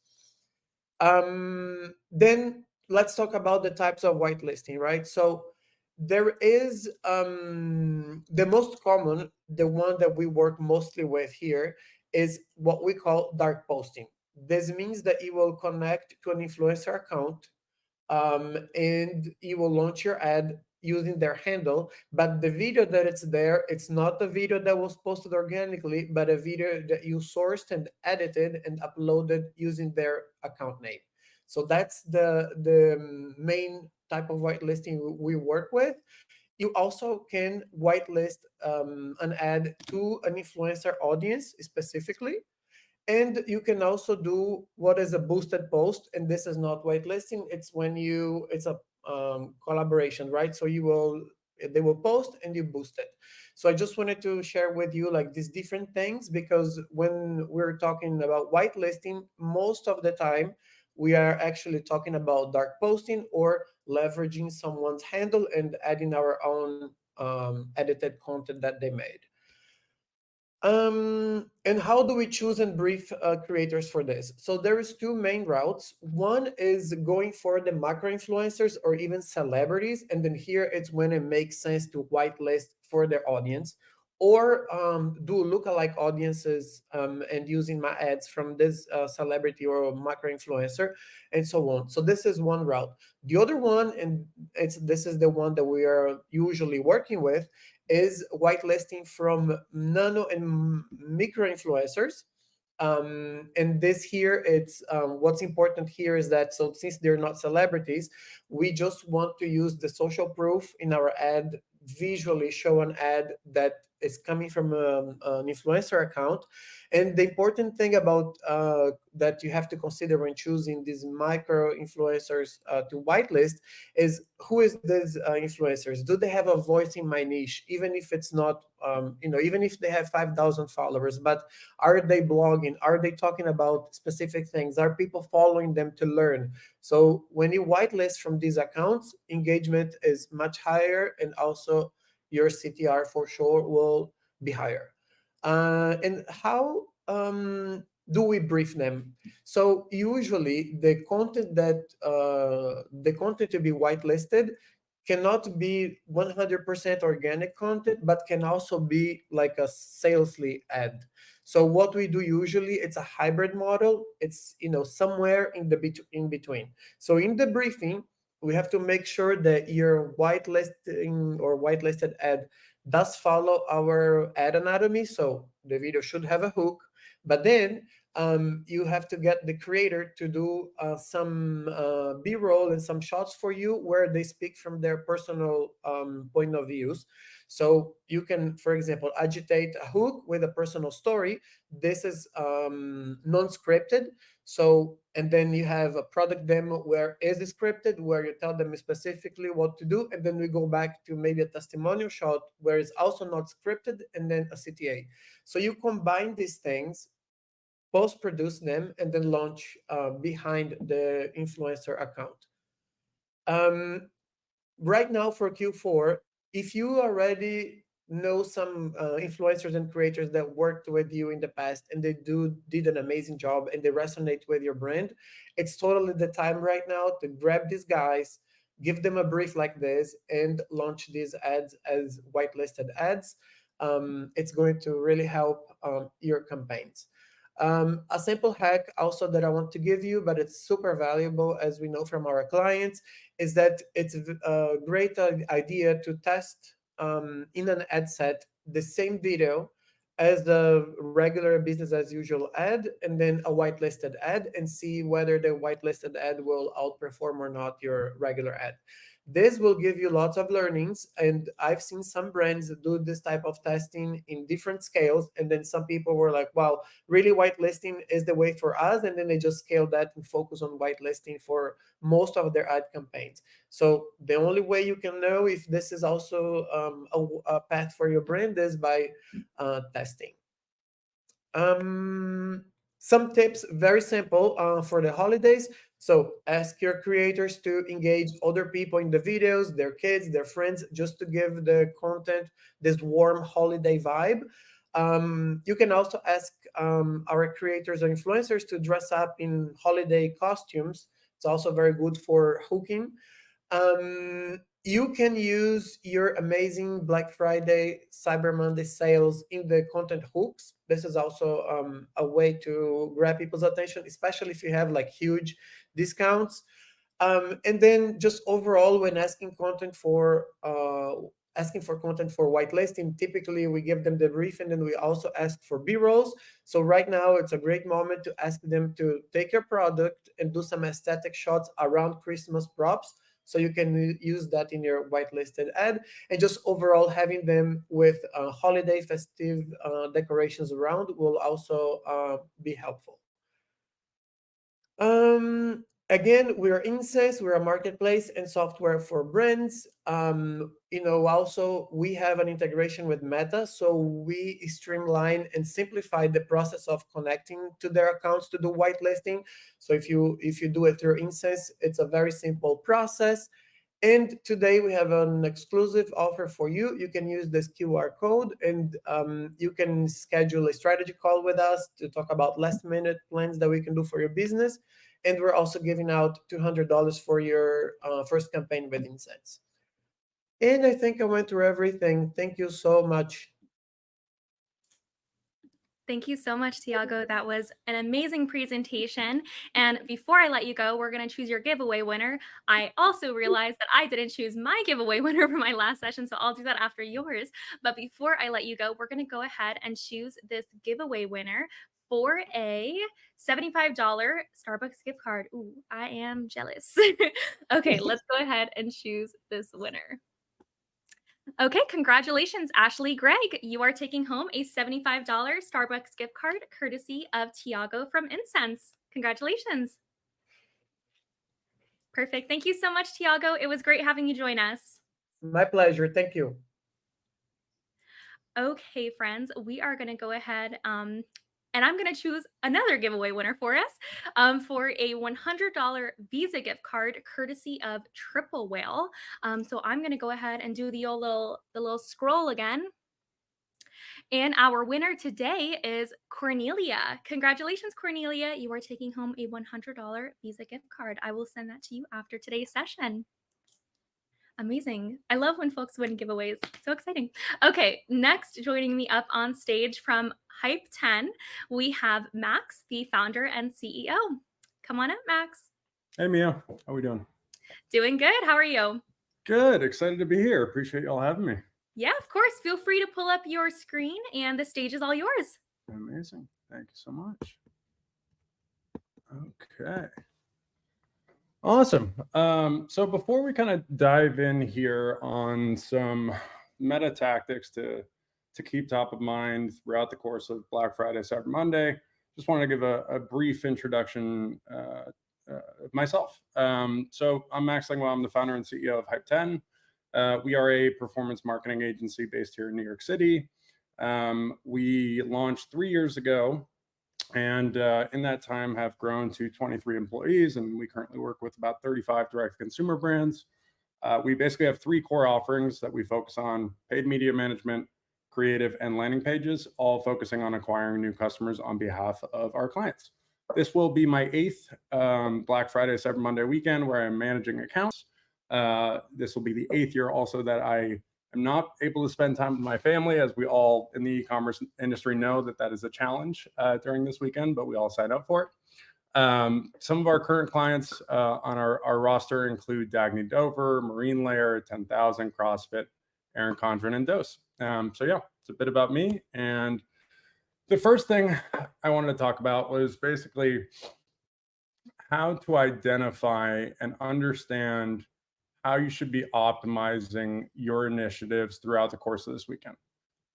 Then let's talk about the types of whitelisting, right? So there is the most common, the one that we work mostly with here is what we call dark posting. This means that you will connect to an influencer account, and you will launch your ad using their handle, but the video that it's there, it's not a video that was posted organically, but a video that you sourced and edited and uploaded using their account name. So that's the main type of whitelisting we work with. You also can whitelist an ad to an influencer audience specifically, and you can also do what is a boosted post, and this is not whitelisting. It's when it's a collaboration, right? So they will post and you boost it. So I just wanted to share with you like these different things, because when we're talking about whitelisting, most of the time we are actually talking about dark posting or leveraging someone's handle and adding our own edited content that they made. And how do we choose and brief creators for this? So there is two main routes. One is going for the macro influencers or even celebrities, and then here it's when it makes sense to whitelist for their audience, or do lookalike audiences and using my ads from this celebrity or macro influencer, and so on. So this is one route. The other one, and this is the one that we are usually working with, is whitelisting from nano and micro influencers. And this here, it's what's important here is that, so since they're not celebrities, we just want to use the social proof in our ad, visually show an ad that is coming from an influencer account. And the important thing about that you have to consider when choosing these micro influencers to whitelist is, who is these influencers? Do they have a voice in my niche? Even if it's not, even if they have 5,000 followers, but are they blogging? Are they talking about specific things? Are people following them to learn? So when you whitelist from these accounts, engagement is much higher, and also your CTR for sure will be higher. And how do we brief them? So usually the content to be whitelisted cannot be 100% organic content, but can also be like a sales lead ad. So what we do usually, it's a hybrid model. It's somewhere in between. So in the briefing, we have to make sure that your whitelisting or whitelisted ad does follow our ad anatomy. So the video should have a hook, but then you have to get the creator to do some b-roll and some shots for you where they speak from their personal point of views. So you can, for example, agitate a hook with a personal story. This is non-scripted. So, and then you have a product demo where is it scripted, where you tell them specifically what to do, and then we go back to maybe a testimonial shot where it's also not scripted, and then a CTA. So you combine these things, post produce them, and then launch behind the influencer account. Um, right now for Q4, if you already know some influencers and creators that worked with you in the past and they did an amazing job and they resonate with your brand, it's totally the time right now to grab these guys, give them a brief like this, and launch these ads as whitelisted ads. It's going to really help your campaigns. A simple hack also that I want to give you, but it's super valuable as we know from our clients, is that it's a great idea to test in an ad set the same video as the regular business as usual ad and then a whitelisted ad and see whether the whitelisted ad will outperform or not your regular ad. This will give you lots of learnings, and I've seen some brands do this type of testing in different scales, and then some people were like, wow, really whitelisting is the way for us, and then they just scale that and focus on whitelisting for most of their ad campaigns. So the only way you can know if this is also a path for your brand is by testing. Um, some tips, very simple for the holidays. So ask your creators to engage other people in the videos, their kids, their friends, just to give the content this warm holiday vibe. You can also ask our creators or influencers to dress up in holiday costumes. It's also very good for hooking. You can use your amazing Black Friday, Cyber Monday sales in the content hooks. This is also a way to grab people's attention, especially if you have like huge discounts. And then just overall, when asking for content for whitelisting, typically we give them the brief and then we also ask for B-rolls. So right now it's a great moment to ask them to take your product and do some aesthetic shots around Christmas props. So you can use that in your whitelisted ad, and just overall having them with holiday festive decorations around will also be helpful. Again, we're Insights, we're a marketplace and software for brands. Also we have an integration with Meta, so we streamline and simplify the process of connecting to their accounts to do whitelisting. So if you do it through Insights, it's a very simple process. And today we have an exclusive offer for you. You can use this QR code and you can schedule a strategy call with us to talk about last minute plans that we can do for your business. And we're also giving out $200 for your first campaign with Insights. And I think I went through everything. Thank you so much. Thank you so much, Tiago. That was an amazing presentation. And before I let you go, we're going to choose your giveaway winner. I also realized that I didn't choose my giveaway winner for my last session, so I'll do that after yours. But before I let you go, we're going to go ahead and choose this giveaway winner for a $75 Starbucks gift card. Ooh, I am jealous. Okay, let's go ahead and choose this winner. Okay, congratulations, Ashley Gregg. You are taking home a $75 Starbucks gift card courtesy of Tiago from Incense. Congratulations. Perfect. Thank you so much, Tiago. It was great having you join us. My pleasure. Thank you. Okay, friends, we are going to go ahead and I'm going to choose another giveaway winner for us for a $100 Visa gift card courtesy of Triple Whale. So I'm going to go ahead and do the little scroll again. And our winner today is Cornelia. Congratulations, Cornelia. You are taking home a $100 Visa gift card. I will send that to you after today's session. Amazing. I love when folks win giveaways. So exciting. Okay, next joining me up on stage from Hype 10, we have Max, the founder and CEO. Come on up, Max. Hey, Mia. How we doing? Doing good. How are you? Good. Excited to be here. Appreciate y'all having me. Yeah, of course. Feel free to pull up your screen and the stage is all yours. Amazing. Thank you so much. Okay. Awesome. So before we kind of dive in here on some meta tactics to keep top of mind throughout the course of Black Friday, Cyber Monday, just wanted to give a brief introduction of myself. So I'm Max Langwell. I'm the founder and CEO of Hype 10. We are a performance marketing agency based here in New York City. We launched 3 years ago. And in that time have grown to 23 employees, and we currently work with about 35 direct consumer brands. We basically have 3 core offerings that we focus on: paid media management, creative, and landing pages, all focusing on acquiring new customers on behalf of our clients. This will be my 8th Black Friday, Cyber Monday weekend where I'm managing accounts. This will be the 8th year also that I am not able to spend time with my family, as we all in the e-commerce industry know that is a challenge during this weekend, but we all sign up for it. Some of our current clients on our roster include Dagny Dover, Marine Layer, 10,000, CrossFit, Aaron Condren, and Dose. So yeah, it's a bit about me. And the first thing I wanted to talk about was basically how to identify and understand how you should be optimizing your initiatives throughout the course of this weekend,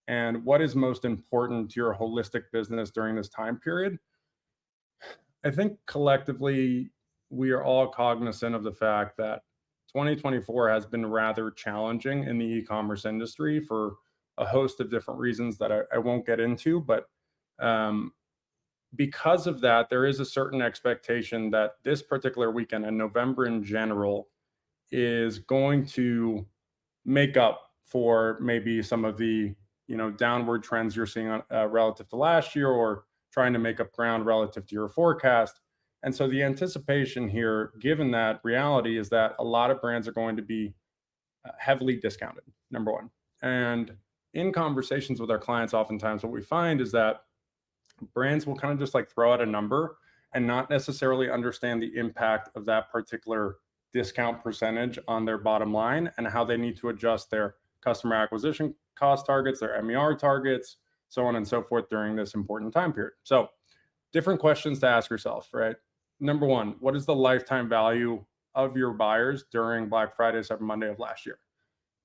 and what is most important to your holistic business during this time period. I think collectively, we are all cognizant of the fact that 2024 has been rather challenging in the e-commerce industry for a host of different reasons that I won't get into. But because of that, there is a certain expectation that this particular weekend and November in general is going to make up for maybe some of the downward trends you're seeing relative to last year, or trying to make up ground relative to your forecast. And so the anticipation here, given that reality, is that a lot of brands are going to be heavily discounted, number one. And in conversations with our clients, oftentimes what we find is that brands will kind of just like throw out a number and not necessarily understand the impact of that particular discount percentage on their bottom line, and how they need to adjust their customer acquisition cost targets, their MER targets, so on and so forth during this important time period. So different questions to ask yourself, right? Number one, what is the lifetime value of your buyers during Black Friday, Cyber Monday of last year?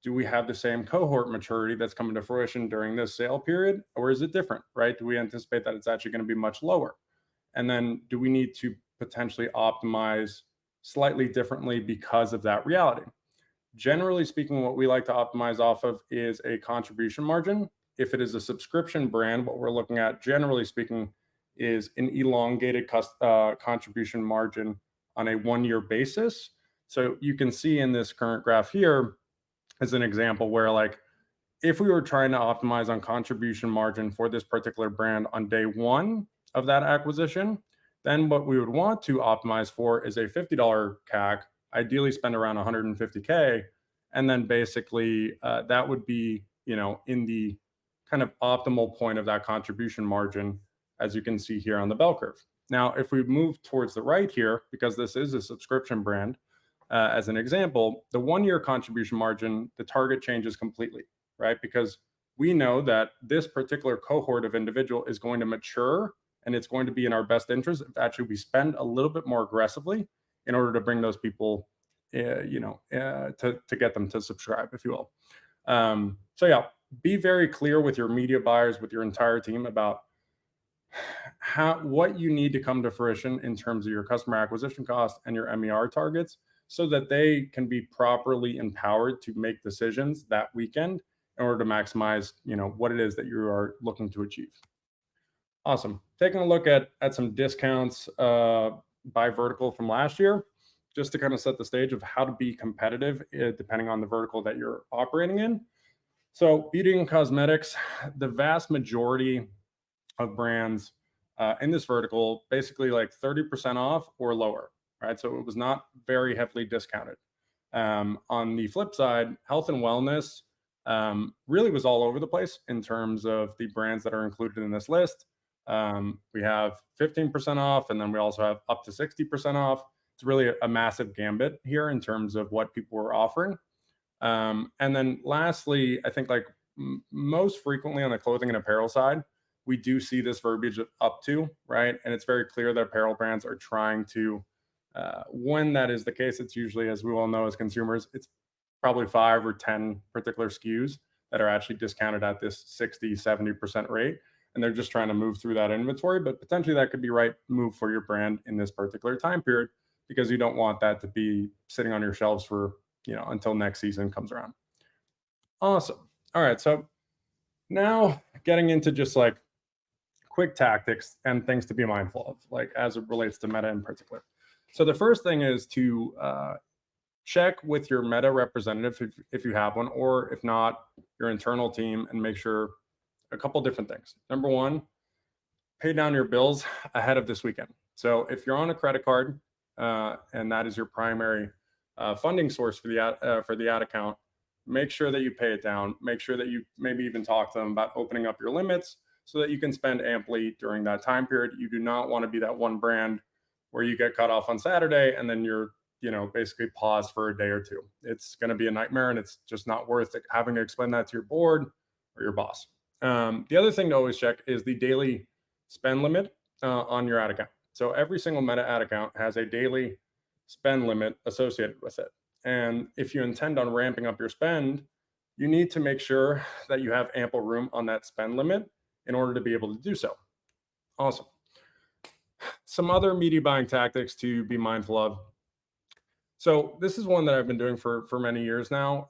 Do we have the same cohort maturity that's coming to fruition during this sale period, or is it different, right? Do we anticipate that it's actually going to be much lower? And then do we need to potentially optimize slightly differently because of that reality? Generally speaking, what we like to optimize off of is a contribution margin. If it is a subscription brand, what we're looking at, generally speaking, is an elongated contribution margin on a 1-year basis. So you can see in this current graph here as an example where, like, if we were trying to optimize on contribution margin for this particular brand on day 1 of that acquisition, then what we would want to optimize for is a $50 CAC, ideally spend around $150K, and then basically that would be, in the kind of optimal point of that contribution margin, as you can see here on the bell curve. Now, if we move towards the right here, because this is a subscription brand, as an example, the 1-year contribution margin, the target changes completely, right? Because we know that this particular cohort of individual is going to mature, and it's going to be in our best interest if actually we spend a little bit more aggressively in order to bring those people, to get them to subscribe, if you will. So yeah, be very clear with your media buyers, with your entire team, about what you need to come to fruition in terms of your customer acquisition cost and your MER targets, so that they can be properly empowered to make decisions that weekend in order to maximize, what it is that you are looking to achieve. Awesome. Taking a look at some discounts by vertical from last year, just to kind of set the stage of how to be competitive depending on the vertical that you're operating in. So beauty and cosmetics, the vast majority of brands in this vertical, basically like 30% off or lower, right? So it was not very heavily discounted. On the flip side, health and wellness really was all over the place in terms of the brands that are included in this list. We have 15% off, and then we also have up to 60% off. It's really a massive gambit here in terms of what people were offering. And then lastly, I think like most frequently on the clothing and apparel side, we do see this verbiage of up to, right? And it's very clear that apparel brands are trying to, when that is the case, it's usually, as we all know as consumers, it's probably 5 or 10 particular SKUs that are actually discounted at this 60, 70% rate. And they're just trying to move through that inventory, but potentially that could be right move for your brand in this particular time period, because you don't want that to be sitting on your shelves for, until next season comes around. Awesome. All right. So now getting into just like quick tactics and things to be mindful of, like as it relates to Meta in particular. So the first thing is to check with your Meta representative if you have one, or if not, your internal team, and make sure a couple different things. Number one, pay down your bills ahead of this weekend. So if you're on a credit card and that is your primary funding source for the ad account, make sure that you pay it down. Make sure that you maybe even talk to them about opening up your limits so that you can spend amply during that time period. You do not want to be that one brand where you get cut off on Saturday and then you're basically pause for a day or two. It's going to be a nightmare, and it's just not worth it having to explain that to your board or your boss. The other thing to always check is the daily spend limit on your ad account. So every single Meta ad account has a daily spend limit associated with it. And if you intend on ramping up your spend, you need to make sure that you have ample room on that spend limit in order to be able to do so. Awesome. Some other media buying tactics to be mindful of. So this is one that I've been doing for many years now.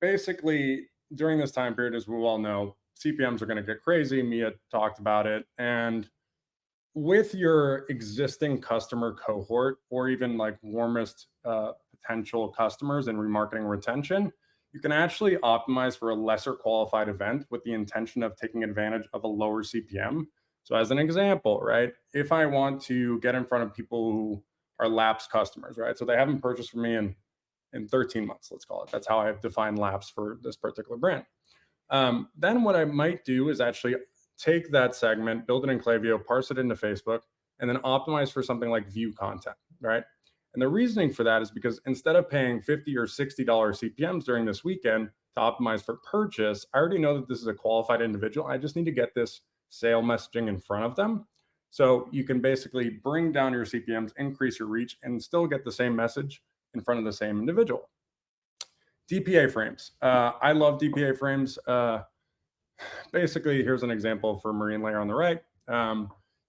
Basically, during this time period, as we all know, CPMs are going to get crazy. Mia talked about it. And with your existing customer cohort, or even like warmest potential customers and remarketing retention, you can actually optimize for a lesser qualified event with the intention of taking advantage of a lower CPM. So as an example, right, if I want to get in front of people who are lapsed customers, right, so they haven't purchased from me in 13 months, let's call it. That's how I've defined lapse for this particular brand. Then what I might do is actually take that segment, build it in Klaviyo, parse it into Facebook, and then optimize for something like view content, right? And the reasoning for that is because instead of paying $50 or $60 CPMs during this weekend to optimize for purchase, I already know that this is a qualified individual. I just need to get this sale messaging in front of them. So you can basically bring down your CPMs, increase your reach, and still get the same message in front of the same individual. DPA frames. I love DPA frames. Basically, here's an example for marine layer on the right.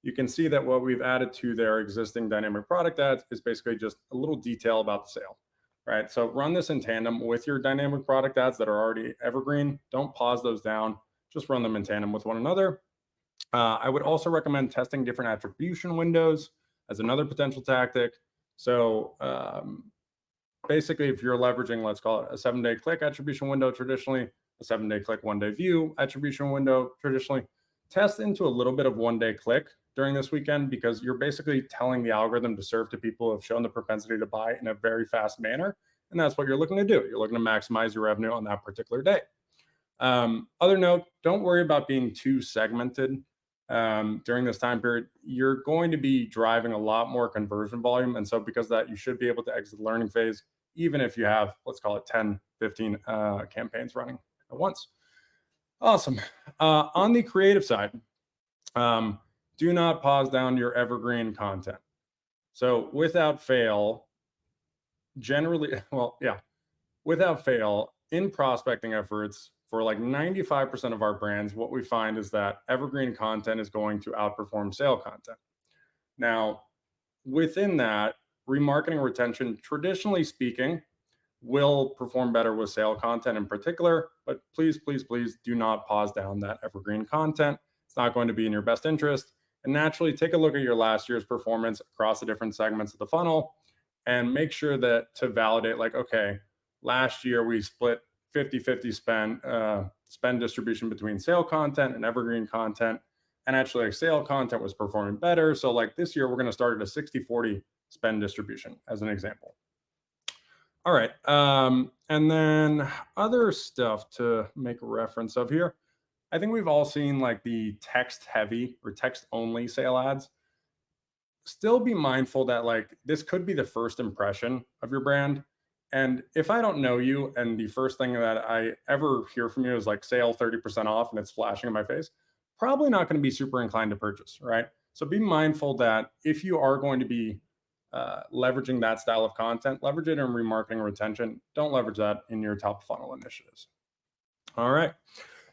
You can see that what we've added to their existing dynamic product ads is basically just a little detail about the sale, right? So run this in tandem with your dynamic product ads that are already evergreen. Don't pause those down. Just run them in tandem with one another. I would also recommend testing different attribution windows as another potential tactic. So basically, if you're leveraging, let's call it a 7-day click attribution window traditionally, a 7-day click, 1-day view attribution window traditionally, test into a little bit of 1-day click during this weekend, because you're basically telling the algorithm to serve to people who have shown the propensity to buy in a very fast manner. And that's what you're looking to do. You're looking to maximize your revenue on that particular day. Other note, don't worry about being too segmented. During this time period, you're going to be driving a lot more conversion volume. And so because of that, you should be able to exit the learning phase, even if you have, let's call it 10, 15 campaigns running at once. Awesome. On the creative side, do not pause down your evergreen content. So without fail, without fail, in prospecting efforts, for like 95% of our brands, what we find is that evergreen content is going to outperform sale content. Now, within that, remarketing retention, traditionally speaking, will perform better with sale content in particular, but please, please, please do not pause down that evergreen content. It's not going to be in your best interest. And naturally, take a look at your last year's performance across the different segments of the funnel and make sure that to validate, like, okay, last year we split 50-50 spend distribution between sale content and evergreen content. And actually, like, sale content was performing better. So like this year, we're going to start at a 60-40 spend distribution as an example. All right. And then other stuff to make reference of here. I think we've all seen like the text heavy or text only sale ads. Still be mindful that like this could be the first impression of your brand. And if I don't know you and the first thing that I ever hear from you is like sale 30% off and it's flashing in my face, probably not going to be super inclined to purchase, right? So be mindful that if you are going to be leveraging that style of content, leverage it in remarketing retention. Don't leverage that in your top funnel initiatives. All right.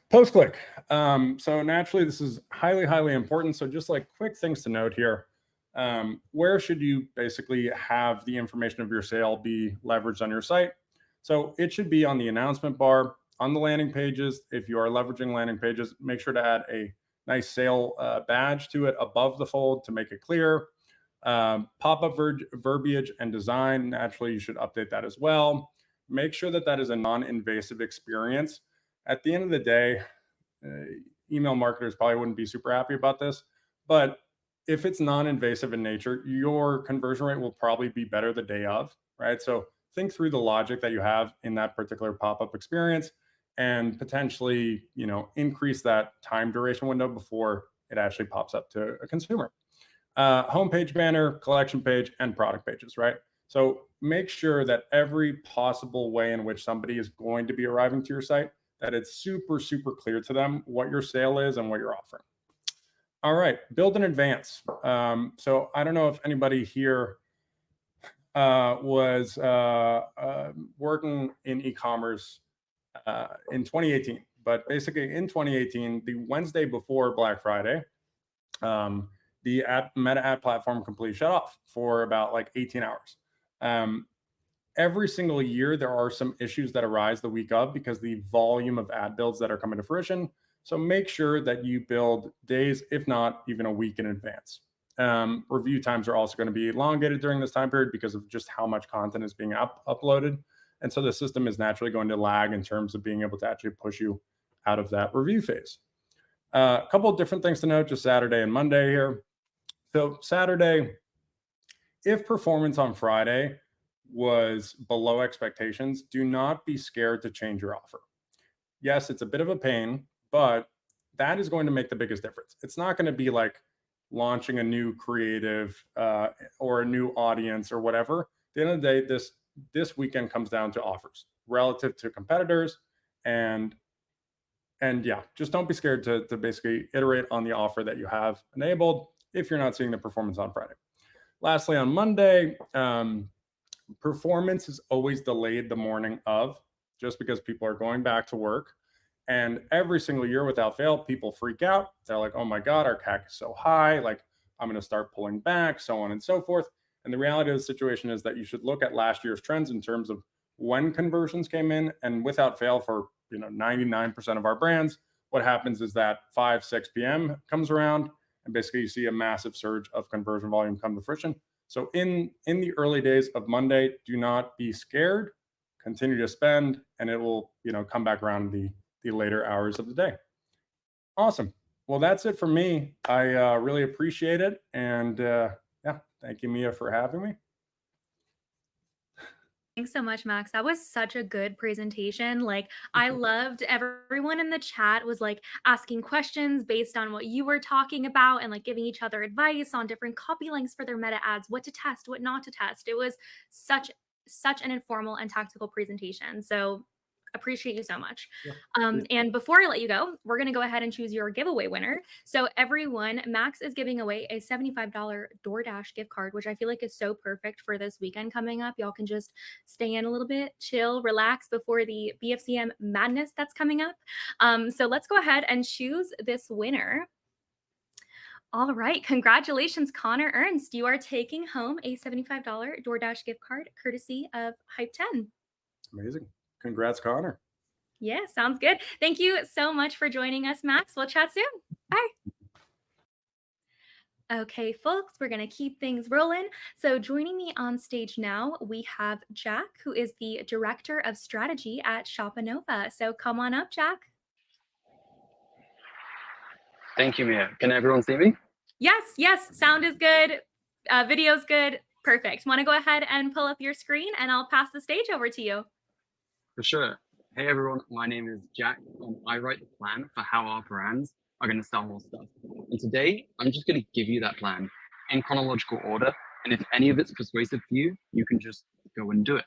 Post-click. So naturally, this is highly, highly important. So just like quick things to note here. Where should you basically have the information of your sale be leveraged on your site? So it should be on the announcement bar, on the landing pages. If you are leveraging landing pages, make sure to add a nice sale badge to it above the fold to make it clear. Pop-up verbiage and design, naturally, you should update that as well. Make sure that that is a non-invasive experience. At the end of the day, email marketers probably wouldn't be super happy about this, but if it's non-invasive in nature, your conversion rate will probably be better the day of, right? So think through the logic that you have in that particular pop-up experience and potentially, increase that time duration window before it actually pops up to a consumer. Homepage banner, collection page, and product pages, right? So make sure that every possible way in which somebody is going to be arriving to your site, that it's super, super clear to them what your sale is and what you're offering. All right, build in advance. So I don't know if anybody here was working in e-commerce in 2018, but basically in 2018, the Wednesday before Black Friday, the Meta ad platform completely shut off for about like 18 hours. Every single year, there are some issues that arise the week of because the volume of ad builds that are coming to fruition. So make sure that you build days, if not even a week in advance. Review times are also going to be elongated during this time period because of just how much content is being uploaded. And so the system is naturally going to lag in terms of being able to actually push you out of that review phase. A couple of different things to note, just Saturday and Monday here. So Saturday, if performance on Friday was below expectations, do not be scared to change your offer. Yes, it's a bit of a pain, but that is going to make the biggest difference. It's not going to be like launching a new creative or a new audience or whatever. At the end of the day, this weekend comes down to offers relative to competitors, and yeah, just don't be scared to basically iterate on the offer that you have enabled if you're not seeing the performance on Friday. Lastly, on Monday, performance is always delayed the morning of, just because people are going back to work. And every single year without fail, people freak out. They're like, oh my God, our CAC is so high. Like, I'm going to start pulling back, so on and so forth. And the reality of the situation is that you should look at last year's trends in terms of when conversions came in. And without fail, for 99% of our brands, what happens is that 5, 6 p.m. comes around, and basically you see a massive surge of conversion volume come to fruition. So in the early days of Monday, do not be scared. Continue to spend, and it will come back around the later hours of the day. Awesome. Well, that's it for me. I really appreciate it, and yeah, thank you, Mia, for having me. Thanks so much, Max. That was such a good presentation. Like, I loved everyone in the chat was like asking questions based on what you were talking about and like giving each other advice on different copy links for their meta ads, what to test, what not to test. It was such an informal and tactical presentation. So appreciate you so much. Yeah. And before I let you go, we're going to go ahead and choose your giveaway winner. So everyone, Max is giving away a $75 DoorDash gift card, which I feel like is so perfect for this weekend coming up. Y'all can just stay in a little bit, chill, relax before the BFCM madness that's coming up. So let's go ahead and choose this winner. All right. Congratulations, Connor Ernst. You are taking home a $75 DoorDash gift card courtesy of Hype 10. Amazing. Congrats, Connor. Yeah, sounds good. Thank you so much for joining us, Max. We'll chat soon. Bye. Okay, folks, we're going to keep things rolling. So joining me on stage now, we have Jack, who is the Director of Strategy at Shopanova. So come on up, Jack. Thank you, Mia. Can everyone see me? Yes. Sound is good. Video's good. Perfect. Want to go ahead and pull up your screen and I'll pass the stage over to you. For sure. Hey, everyone. My name is Jack, and I write the plan for how our brands are going to sell more stuff. And today, I'm just going to give you that plan in chronological order. And if any of it's persuasive for you, you can just go and do it.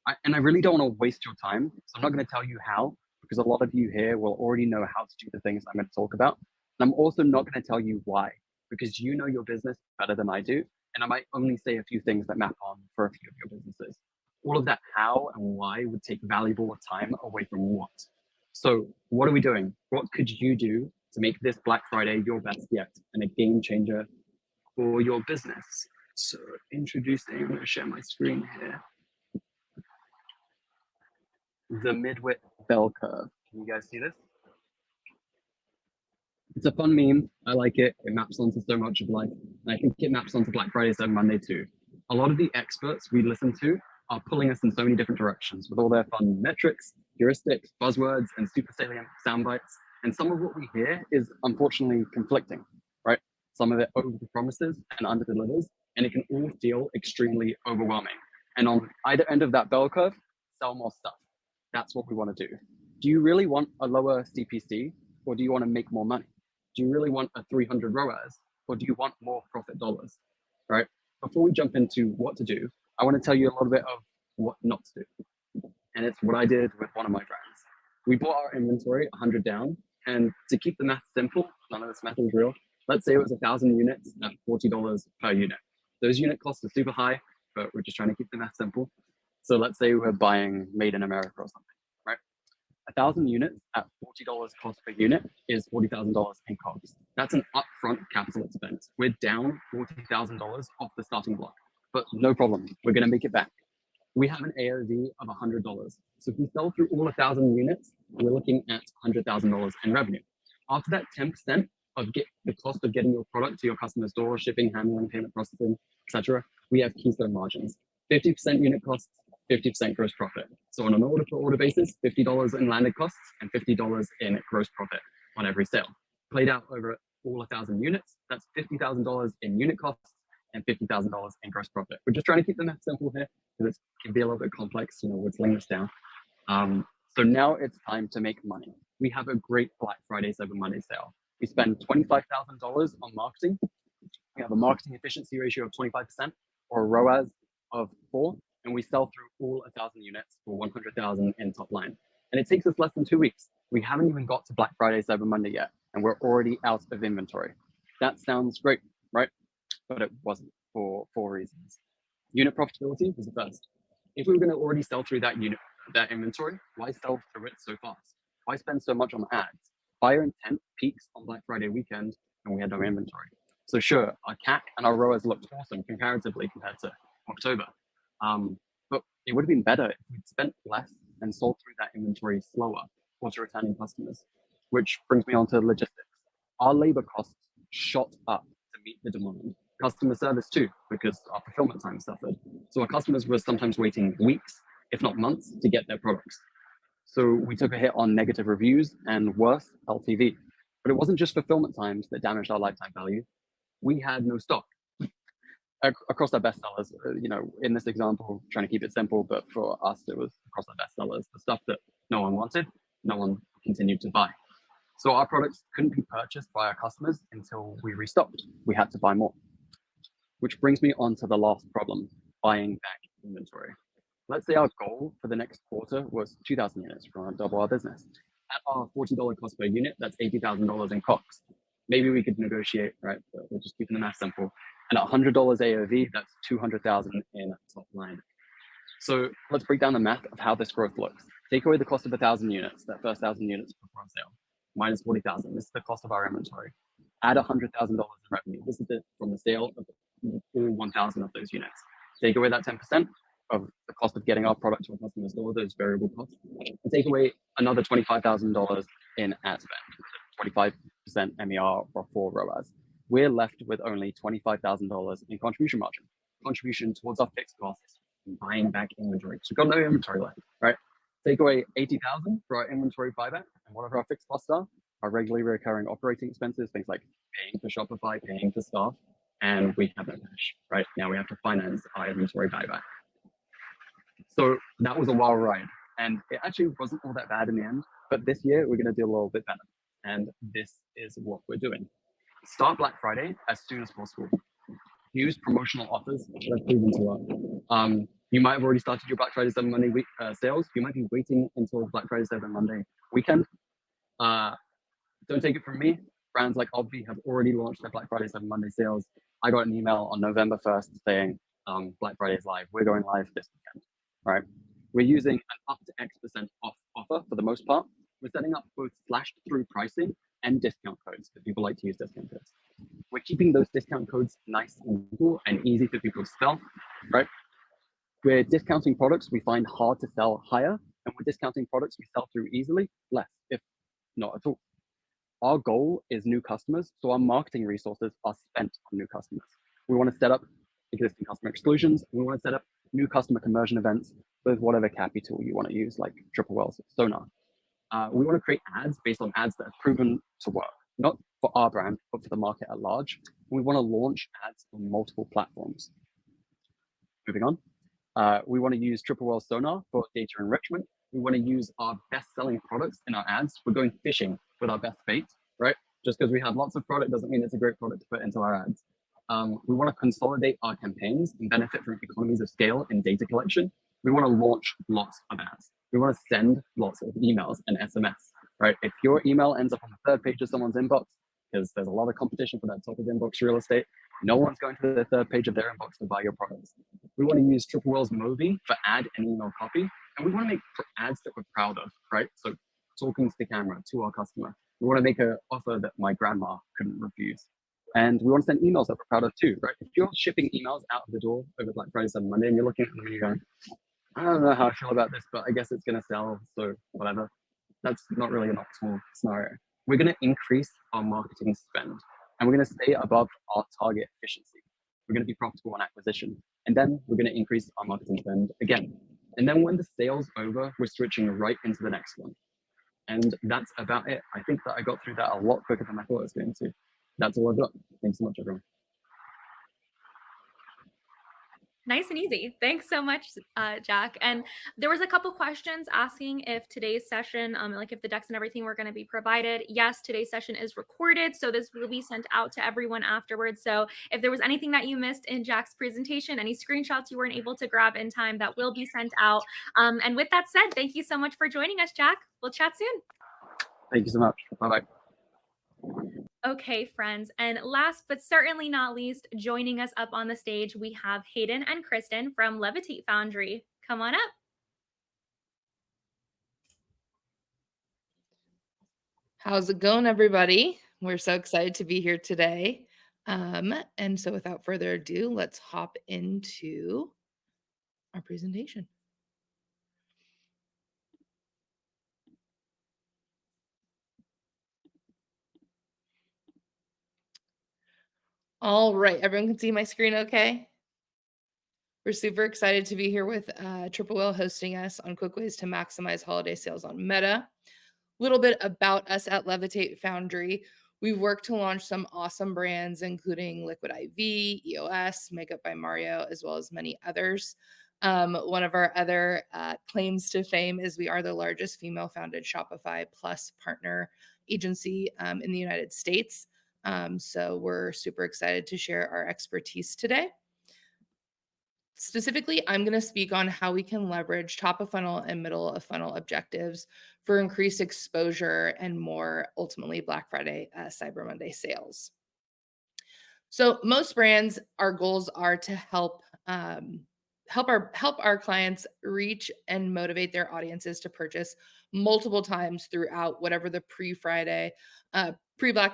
I really don't want to waste your time, so I'm not going to tell you how, because a lot of you here will already know how to do the things I'm going to talk about. And I'm also not going to tell you why, because you know your business better than I do. And I might only say a few things that map on for a few of your businesses. All of that how and why would take valuable time away from what. So what are we doing? What could you do to make this Black Friday your best yet and a game changer for your business? So introducing, I'm going to share my screen here. The mid-width bell curve. Can you guys see this? It's a fun meme. I like it. It maps onto so much of life. And I think it maps onto Black Friday, Cyber Monday too. A lot of the experts we listen to are pulling us in so many different directions with all their fun metrics, heuristics, buzzwords, and super salient sound bites. And some of what we hear is unfortunately conflicting, right? Some of it over promises and under delivers, and it can all feel extremely overwhelming. And on either end of that bell curve, sell more stuff. That's what we want to do. Do you really want a lower CPC, or do you want to make more money? Do you really want a 300 ROAS, or do you want more profit dollars, right? Before we jump into what to do, I want to tell you a little bit of what not to do. And it's what I did with one of my brands. We bought our inventory 100 down, and to keep the math simple, none of this math is real, let's say it was 1,000 units at $40 per unit. Those unit costs are super high, but we're just trying to keep the math simple. So let's say we're buying made in America or something, right? 1,000 units at $40 cost per unit is $40,000 in costs. That's an upfront capital expense. We're down $40,000 off the starting block, but no problem. We're going to make it back. We have an AOV of $100. So if we sell through all 1,000 units, we're looking at $100,000 in revenue. After that 10% of the cost of getting your product to your customer's door, shipping, handling, payment processing, etc., we have keystone margins. 50% unit costs, 50% gross profit. So on an order per order basis, $50 in landed costs and $50 in gross profit on every sale. Played out over all 1,000 units, that's $50,000 in unit costs and $50,000 in gross profit. We're just trying to keep the math simple here because it can be a little bit complex, we're slaying this down. So now it's time to make money. We have a great Black Friday, Cyber Monday sale. We spend $25,000 on marketing. We have a marketing efficiency ratio of 25% or a ROAS of 4, and we sell through all 1,000 units for 100,000 in top line. And it takes us less than 2 weeks. We haven't even got to Black Friday, Cyber Monday yet, and we're already out of inventory. That sounds great, right? But it wasn't for 4 reasons. Unit profitability was the first. If we were going to already sell through that inventory, why sell through it so fast? Why spend so much on ads? Buyer intent peaks on Black Friday weekend, and we had no inventory. So sure, our CAC and our ROAS looked awesome comparatively compared to October. But it would have been better if we'd spent less and sold through that inventory slower or to returning customers, which brings me on to logistics. Our labor costs shot up to meet the demand. Customer service too, because our fulfillment time suffered. So our customers were sometimes waiting weeks, if not months, to get their products. So we took a hit on negative reviews and worse, LTV. But it wasn't just fulfillment times that damaged our lifetime value. We had no stock. Across our bestsellers, in this example, trying to keep it simple, but for us, it was across our bestsellers, the stuff that no one wanted, no one continued to buy. So our products couldn't be purchased by our customers until we restocked. We had to buy more. Which brings me on to the last problem, buying back inventory. Let's say our goal for the next quarter was 2,000 units. We're going to double our business. At our $40 cost per unit, that's $80,000 in COGS. Maybe we could negotiate, right? But we're just keeping the math simple. And at $100 AOV, that's 200,000 in top line. So let's break down the math of how this growth looks. Take away the cost of 1,000 units, that first 1,000 units before sale, minus 40,000. This is the cost of our inventory. Add $100,000 in revenue. This is from the sale of all 1,000 of those units. Take away that 10% of the cost of getting our product to a customer's door, those variable costs, and take away another $25,000 in ad spend, 25% MER or 4 ROAS. We're left with only $25,000 in contribution margin, contribution towards our fixed costs and buying back inventory. So we've got no inventory left, right? Take away 80,000 for our inventory buyback, and whatever our fixed costs are, our regularly recurring operating expenses, things like paying for Shopify, paying for staff, and we have no cash, right? Now we have to finance our inventory buyback. So that was a wild ride, and it actually wasn't all that bad in the end, but this year we're gonna do a little bit better, and this is what we're doing. Start Black Friday as soon as possible. Use promotional offers that have proven to work. You might have already started your Black Friday, Cyber Monday week sales. You might be waiting until Black Friday, Cyber Monday weekend. Don't take it from me. Brands like Obvi have already launched their Black Friday, Cyber Monday sales. I got an email on November 1st saying Black Friday is live. We're going live this weekend. All right. We're using an up to X% off offer for the most part. We're setting up both slashed through pricing and discount codes because people like to use discount codes. We're keeping those discount codes nice and simple and easy for people to spell, right? We're discounting products we find hard to sell higher, and we're discounting products we sell through easily less, if not at all. Our goal is new customers, so our marketing resources are spent on new customers. We want to set up existing customer exclusions. We want to set up new customer conversion events with whatever CAPI tool you want to use, like Triple Whale's Sonar. We want to create ads based on ads that have proven to work, not for our brand, but for the market at large. We want to launch ads on multiple platforms. Moving on. We want to use Triple Well Sonar for data enrichment. We want to use our best-selling products in our ads. We're going fishing with our best bait, right? Just because we have lots of product doesn't mean it's a great product to put into our ads. We want to consolidate our campaigns and benefit from economies of scale in data collection. We want to launch lots of ads. We want to send lots of emails and SMS, right? If your email ends up on the third page of someone's inbox, because there's a lot of competition for that top of inbox real estate, no one's going to the third page of their inbox to buy your products. We want to use Triple Well's Mobi for ad and email copy. And we want to make ads that we're proud of, right? So talking to the camera, to our customer. We want to make an offer that my grandma couldn't refuse. And we want to send emails that we're proud of too, right? If you're shipping emails out of the door over Black Friday, Cyber Monday, and you're looking at them and you're going, I don't know how I feel about this, but I guess it's going to sell, so whatever. That's not really an optimal scenario. We're going to increase our marketing spend, and we're going to stay above our target efficiency. We're going to be profitable on acquisition, and then we're going to increase our marketing spend again. And then when the sale's over, we're switching right into the next one. And that's about it. I think that I got through that a lot quicker than I thought I was going to. That's all I've got. Thanks so much, everyone. Nice and easy. Thanks so much, Jack. And there was a couple questions asking if today's session, like if the decks and everything were going to be provided. Yes, today's session is recorded, so this will be sent out to everyone afterwards. So if there was anything that you missed in Jack's presentation, any screenshots you weren't able to grab in time, that will be sent out. And with that said, thank you so much for joining us, Jack. We'll chat soon. Thank you so much. Bye-bye. Okay, friends, and last but certainly not least, joining us up on the stage, we have Hayden and Kristen from Levitate Foundry. Come on up. How's it going, everybody? We're so excited to be here today. And so without further ado, let's hop into our presentation. All right, everyone can see my screen okay? We're super excited to be here with Triple Whale hosting us on quick ways to maximize holiday sales on Meta. A little bit about us at Levitate Foundry. We've worked to launch some awesome brands, including Liquid IV, EOS, Makeup by Mario, as well as many others. One of our other claims to fame is we are the largest female-founded Shopify Plus partner agency in the United States. So we're super excited to share our expertise today. Specifically, I'm going to speak on how we can leverage top of funnel and middle of funnel objectives for increased exposure and more ultimately Black Friday, Cyber Monday sales. So most brands, our goals are to help our clients reach and motivate their audiences to purchase multiple times throughout whatever the pre-Black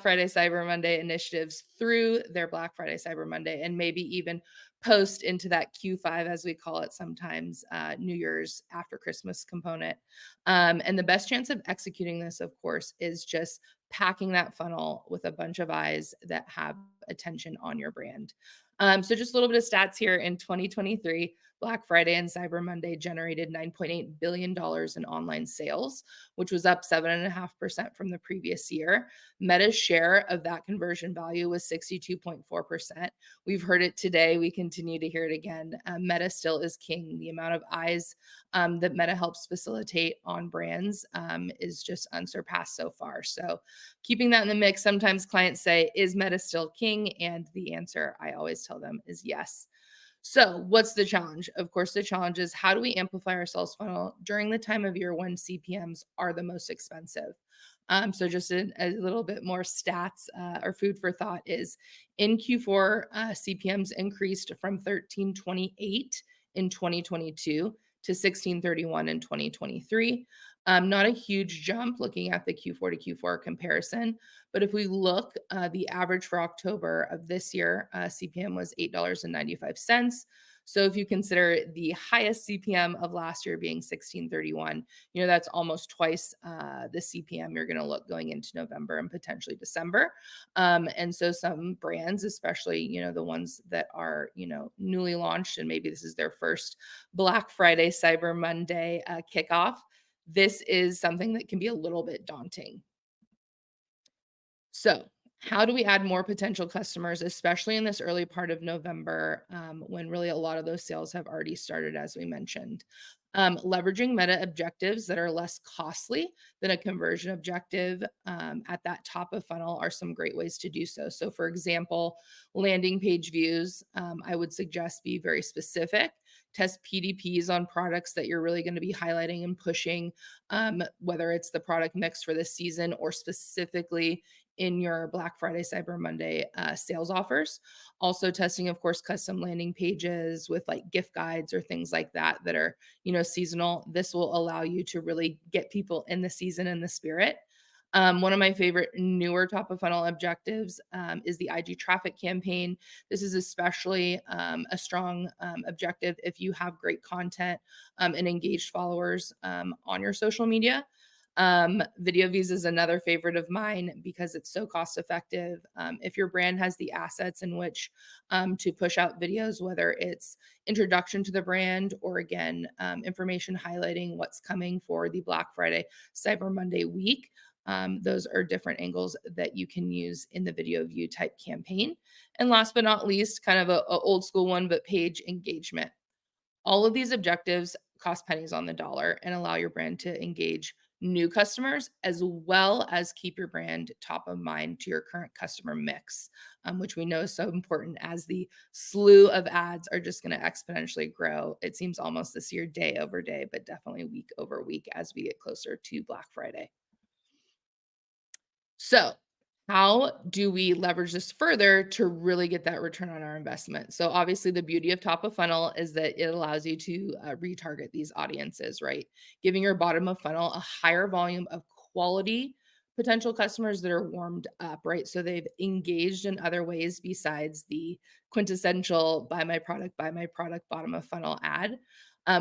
Friday, Cyber Monday initiatives through their Black Friday, Cyber Monday, and maybe even post into that Q5, as we call it sometimes, New Year's after Christmas component. And the best chance of executing this, of course, is just packing that funnel with a bunch of eyes that have attention on your brand. So just a little bit of stats here. In 2023, Black Friday and Cyber Monday generated $9.8 billion in online sales, which was up 7.5% from the previous year. Meta's share of that conversion value was 62.4%. We've heard it today. We continue to hear it again. Meta still is king. The amount of eyes that Meta helps facilitate on brands is just unsurpassed so far. So keeping that in the mix, sometimes clients say, is Meta still king? And the answer I always tell them is yes. So what's the challenge? Of course, the challenge is how do we amplify our sales funnel during the time of year when CPMs are the most expensive? So just a little bit more stats or food for thought is in Q4, CPMs increased from $13.28 in 2022 to $16.31 in 2023. Not a huge jump looking at the Q4 to Q4 comparison, but if we look, the average for October of this year, CPM was $8.95. So if you consider the highest CPM of last year being $16.31, that's almost twice the CPM you're going to look going into November and potentially December. And so some brands, especially, the ones that are, newly launched and maybe this is their first Black Friday, Cyber Monday kickoff, this is something that can be a little bit daunting. So, how do we add more potential customers, especially in this early part of November, when really a lot of those sales have already started, as we mentioned? Leveraging meta objectives that are less costly than a conversion objective at that top of funnel are some great ways to do so. So, for example, landing page views, I would suggest be very specific. Test PDPs on products that you're really going to be highlighting and pushing, whether it's the product mix for this season or specifically in your Black Friday, Cyber Monday sales offers. Also testing, of course, custom landing pages with like gift guides or things like that that are, seasonal. This will allow you to really get people in the season and the spirit. One of my favorite newer top of funnel objectives is the IG traffic campaign. This is especially a strong objective if you have great content and engaged followers on your social media. Video views is another favorite of mine because it's so cost effective. If your brand has the assets in which to push out videos, whether it's introduction to the brand or again, information highlighting what's coming for the Black Friday, Cyber Monday week, those are different angles that you can use in the video view type campaign. And last but not least, kind of a old school one, but page engagement. All of these objectives cost pennies on the dollar and allow your brand to engage new customers as well as keep your brand top of mind to your current customer mix, which we know is so important as the slew of ads are just going to exponentially grow. It seems almost this year day over day, but definitely week over week as we get closer to Black Friday. So, how do we leverage this further to really get that return on our investment? So, obviously, the beauty of top of funnel is that it allows you to retarget these audiences, right? Giving your bottom of funnel a higher volume of quality potential customers that are warmed up, right? So, they've engaged in other ways besides the quintessential buy my product, bottom of funnel ad.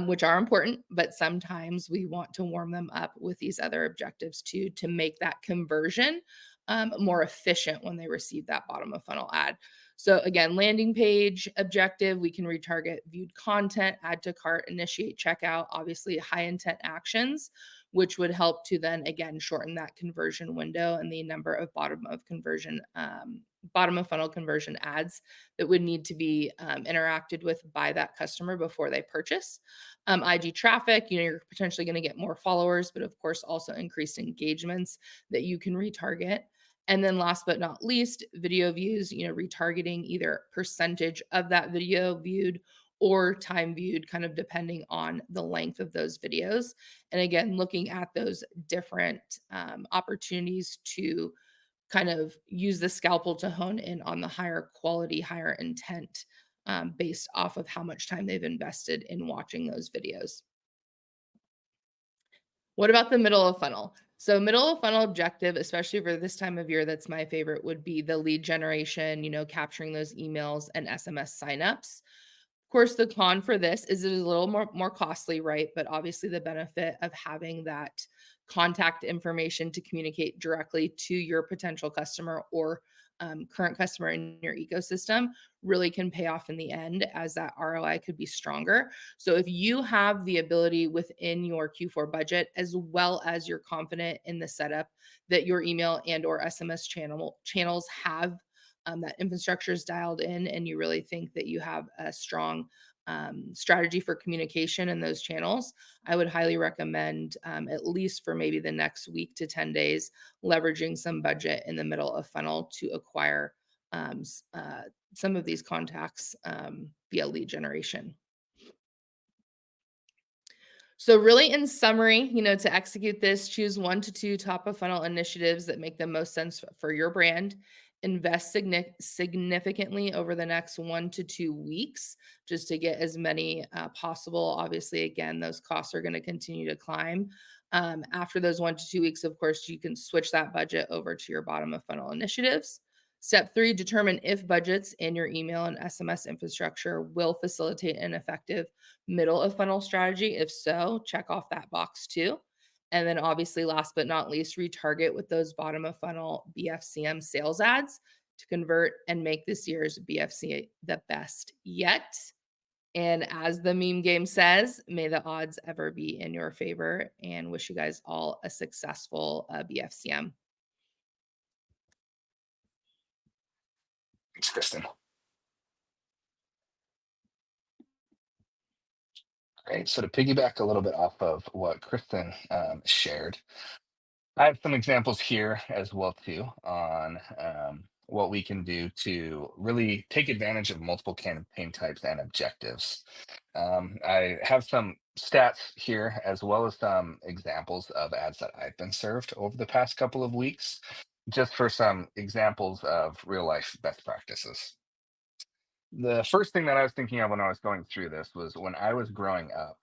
Which are important, but sometimes we want to warm them up with these other objectives too to make that conversion more efficient when they receive that bottom of funnel ad. So again, landing page objective, we can retarget viewed content, add to cart, initiate checkout, obviously high intent actions, which would help to then again shorten that conversion window and the number of bottom of funnel conversion ads that would need to be interacted with by that customer before they purchase. IG traffic, you're potentially going to get more followers, but of course also increased engagements that you can retarget. And then last but not least, video views, retargeting either percentage of that video viewed or time viewed, kind of depending on the length of those videos. And again, looking at those different opportunities to kind of use the scalpel to hone in on the higher quality, higher intent based off of how much time they've invested in watching those videos. What about the middle of funnel? So middle of funnel objective, especially for this time of year, that's my favorite, would be the lead generation, capturing those emails and SMS signups. Of course, the con for this is it is a little more costly, right? But obviously the benefit of having that contact information to communicate directly to your potential customer or current customer in your ecosystem really can pay off in the end as that ROI could be stronger. So if you have the ability within your Q4 budget, as well as you're confident in the setup that your email and or SMS channels have that infrastructure is dialed in and you really think that you have a strong strategy for communication in those channels, I would highly recommend, at least for maybe the next week to 10 days, leveraging some budget in the middle of funnel to acquire some of these contacts via lead generation. So really in summary, to execute this, choose 1 to 2 top of funnel initiatives that make the most sense for your brand. Invest significantly over the next 1 to 2 weeks just to get as many possible. Obviously, again, those costs are going to continue to climb. After those 1 to 2 weeks, of course, you can switch that budget over to your bottom of funnel initiatives. Step 3, determine if budgets in your email and SMS infrastructure will facilitate an effective middle of funnel strategy. If so, check off that box too. And then obviously, last but not least, retarget with those bottom of funnel BFCM sales ads to convert and make this year's BFC the best yet. And as the meme game says, may the odds ever be in your favor, and wish you guys all a successful BFCM. Thanks, Kristen. Great. So to piggyback a little bit off of what Kristen shared, I have some examples here as well too on what we can do to really take advantage of multiple campaign types and objectives. I have some stats here as well as some examples of ads that I've been served over the past couple of weeks, just for some examples of real life best practices. The first thing that I was thinking of when I was going through this was when I was growing up,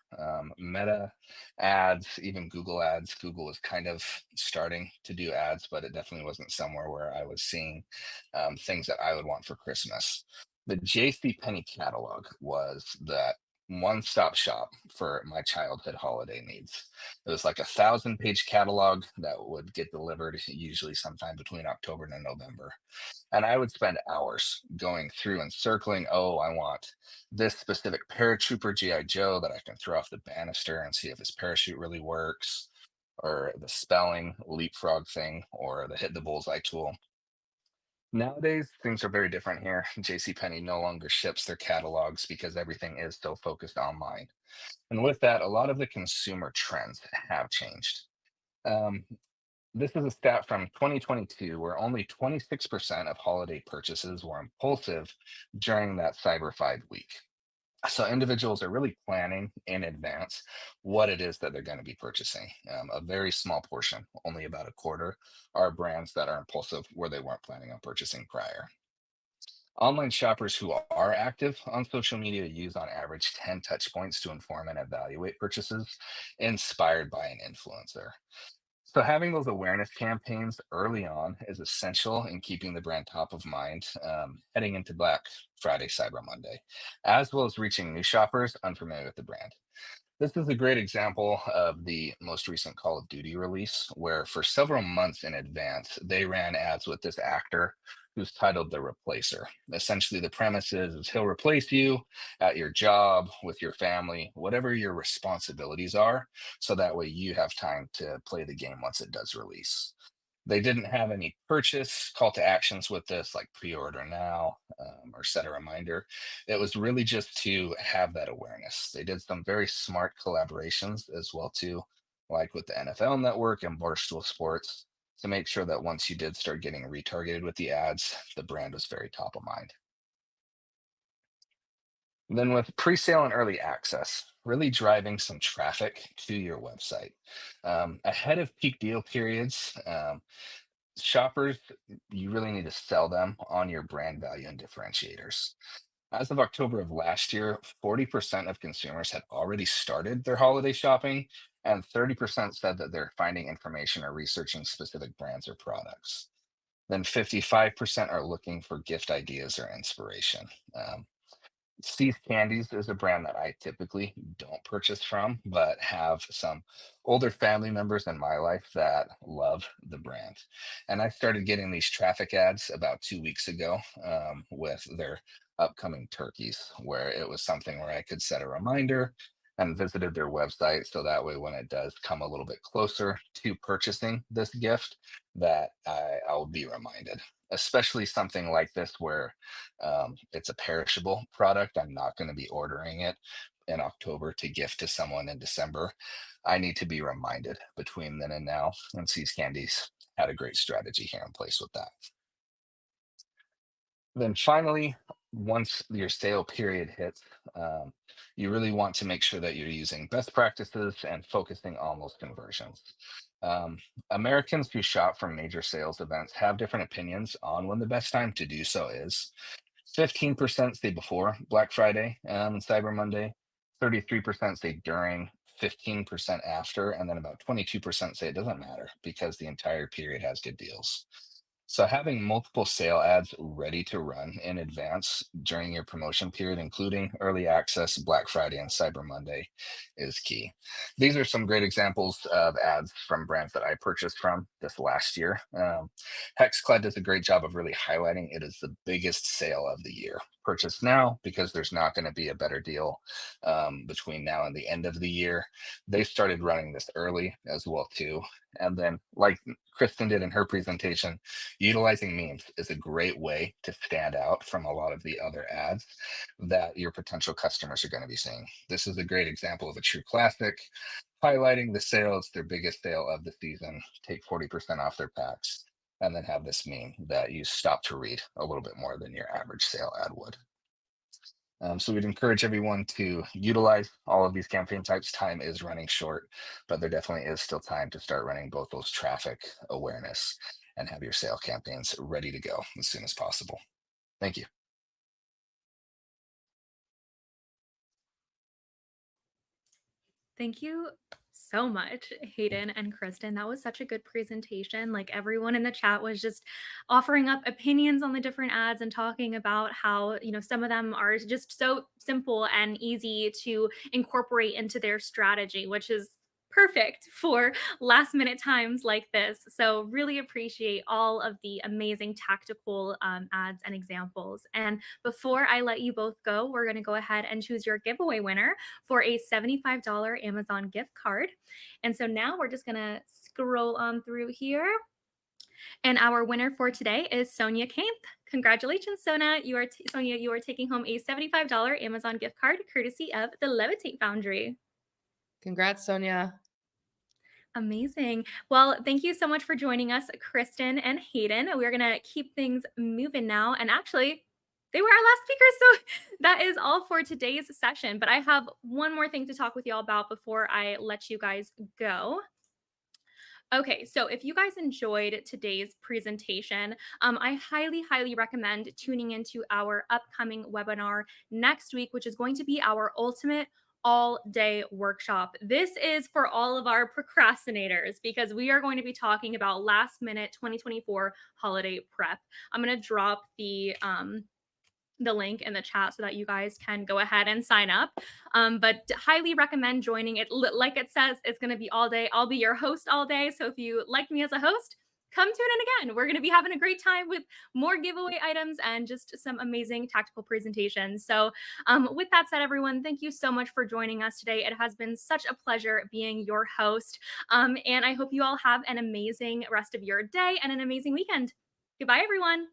Meta ads, even Google ads. Google was kind of starting to do ads, but it definitely wasn't somewhere where I was seeing things that I would want for Christmas. The JC Penney catalog was that one-stop shop for my childhood holiday needs. It was like 1,000-page catalog that would get delivered usually sometime between October and November. And I would spend hours going through and circling, oh, I want this specific paratrooper GI Joe that I can throw off the banister and see if his parachute really works, or the spelling leapfrog thing, or the hit the bullseye tool. Nowadays, things are very different here. JCPenney no longer ships their catalogs because everything is so focused online. And with that, a lot of the consumer trends have changed. Um, this is a stat from 2022 where only 26% of holiday purchases were impulsive during that Cyber 5 week. So individuals are really planning in advance what it is that they're going to be purchasing. A very small portion, only about a quarter, are brands that are impulsive where they weren't planning on purchasing prior. Online shoppers who are active on social media use on average 10 touch points to inform and evaluate purchases, inspired by an influencer. So having those awareness campaigns early on is essential in keeping the brand top of mind heading into Black Friday, Cyber Monday, as well as reaching new shoppers unfamiliar with the brand. This is a great example of the most recent Call of Duty release, where for several months in advance, they ran ads with this actor who's titled The Replacer. Essentially, the premise is he'll replace you at your job, with your family, whatever your responsibilities are, so that way you have time to play the game once it does release. They didn't have any purchase call to actions with this, like pre-order now or set a reminder. It was really just to have that awareness. They did some very smart collaborations as well too, like with the NFL Network and Barstool Sports, to make sure that once you did start getting retargeted with the ads, the brand was very top of mind. Then with pre-sale and early access, really driving some traffic to your website. Ahead of peak deal periods, shoppers, you really need to sell them on your brand value and differentiators. As of October of last year, 40% of consumers had already started their holiday shopping, and 30% said that they're finding information or researching specific brands or products. Then 55% are looking for gift ideas or inspiration. See's Candies is a brand that I typically don't purchase from, but have some older family members in my life that love the brand. And I started getting these traffic ads about 2 weeks ago with their upcoming turkeys, where it was something where I could set a reminder and visited their website. So that way, when it does come a little bit closer to purchasing this gift, that I'll be reminded, especially something like this where it's a perishable product. I'm not going to be ordering it in October to gift to someone in December. I need to be reminded between then and now. And Seas Candies had a great strategy here in place with that. Then finally, once your sale period hits, you really want to make sure that you're using best practices and focusing on those conversions. Um, Americans who shop for major sales events have different opinions on when the best time to do so is. 15% say before Black Friday and Cyber Monday, 33% say during, 15% after, and then about 22% say it doesn't matter because the entire period has good deals. So having multiple sale ads ready to run in advance during your promotion period, including early access, Black Friday, and Cyber Monday, is key. These are some great examples of ads from brands that I purchased from this last year. Hexclad does a great job of really highlighting it is the biggest sale of the year. Purchase now because there's not going to be a better deal between now and the end of the year. They started running this early as well too. And then, like Kristen did in her presentation, utilizing memes is a great way to stand out from a lot of the other ads that your potential customers are going to be seeing. This is a great example of a true classic, highlighting the sales, their biggest sale of the season, take 40% off their packs, and then have this meme that you stop to read a little bit more than your average sale ad would. So we'd encourage everyone to utilize all of these campaign types. Time is running short, but there definitely is still time to start running both those traffic, awareness, and have your sale campaigns ready to go as soon as possible. Thank you. Thank you so much, Hayden and Kristen. That was such a good presentation. Like everyone in the chat was just offering up opinions on the different ads and talking about how, some of them are just so simple and easy to incorporate into their strategy, which is perfect for last minute times like this. So really appreciate all of the amazing tactical ads and examples. And before I let you both go, we're going to go ahead and choose your giveaway winner for a $75 Amazon gift card. And so now we're just going to scroll on through here. And our winner for today is Sonia Kainth. Congratulations, Sonia. Sonia, you are taking home a $75 Amazon gift card courtesy of the Levitate Foundry. Congrats, Sonia. Amazing. Well, thank you so much for joining us, Kristen and Hayden. We're going to keep things moving now. And actually, they were our last speakers. So that is all for today's session. But I have one more thing to talk with y'all about before I let you guys go. Okay, so if you guys enjoyed today's presentation, I highly, highly recommend tuning into our upcoming webinar next week, which is going to be our ultimate all-day workshop. This is for all of our procrastinators because we are going to be talking about last-minute 2024 holiday prep. I'm going to drop the link in the chat so that you guys can go ahead and sign up. But highly recommend joining it. Like it says, it's going to be all day. I'll be your host all day. So if you like me as a host, come tune in again. We're going to be having a great time with more giveaway items and just some amazing tactical presentations. So with that said, everyone, thank you so much for joining us today. It has been such a pleasure being your host. And I hope you all have an amazing rest of your day and an amazing weekend. Goodbye, everyone.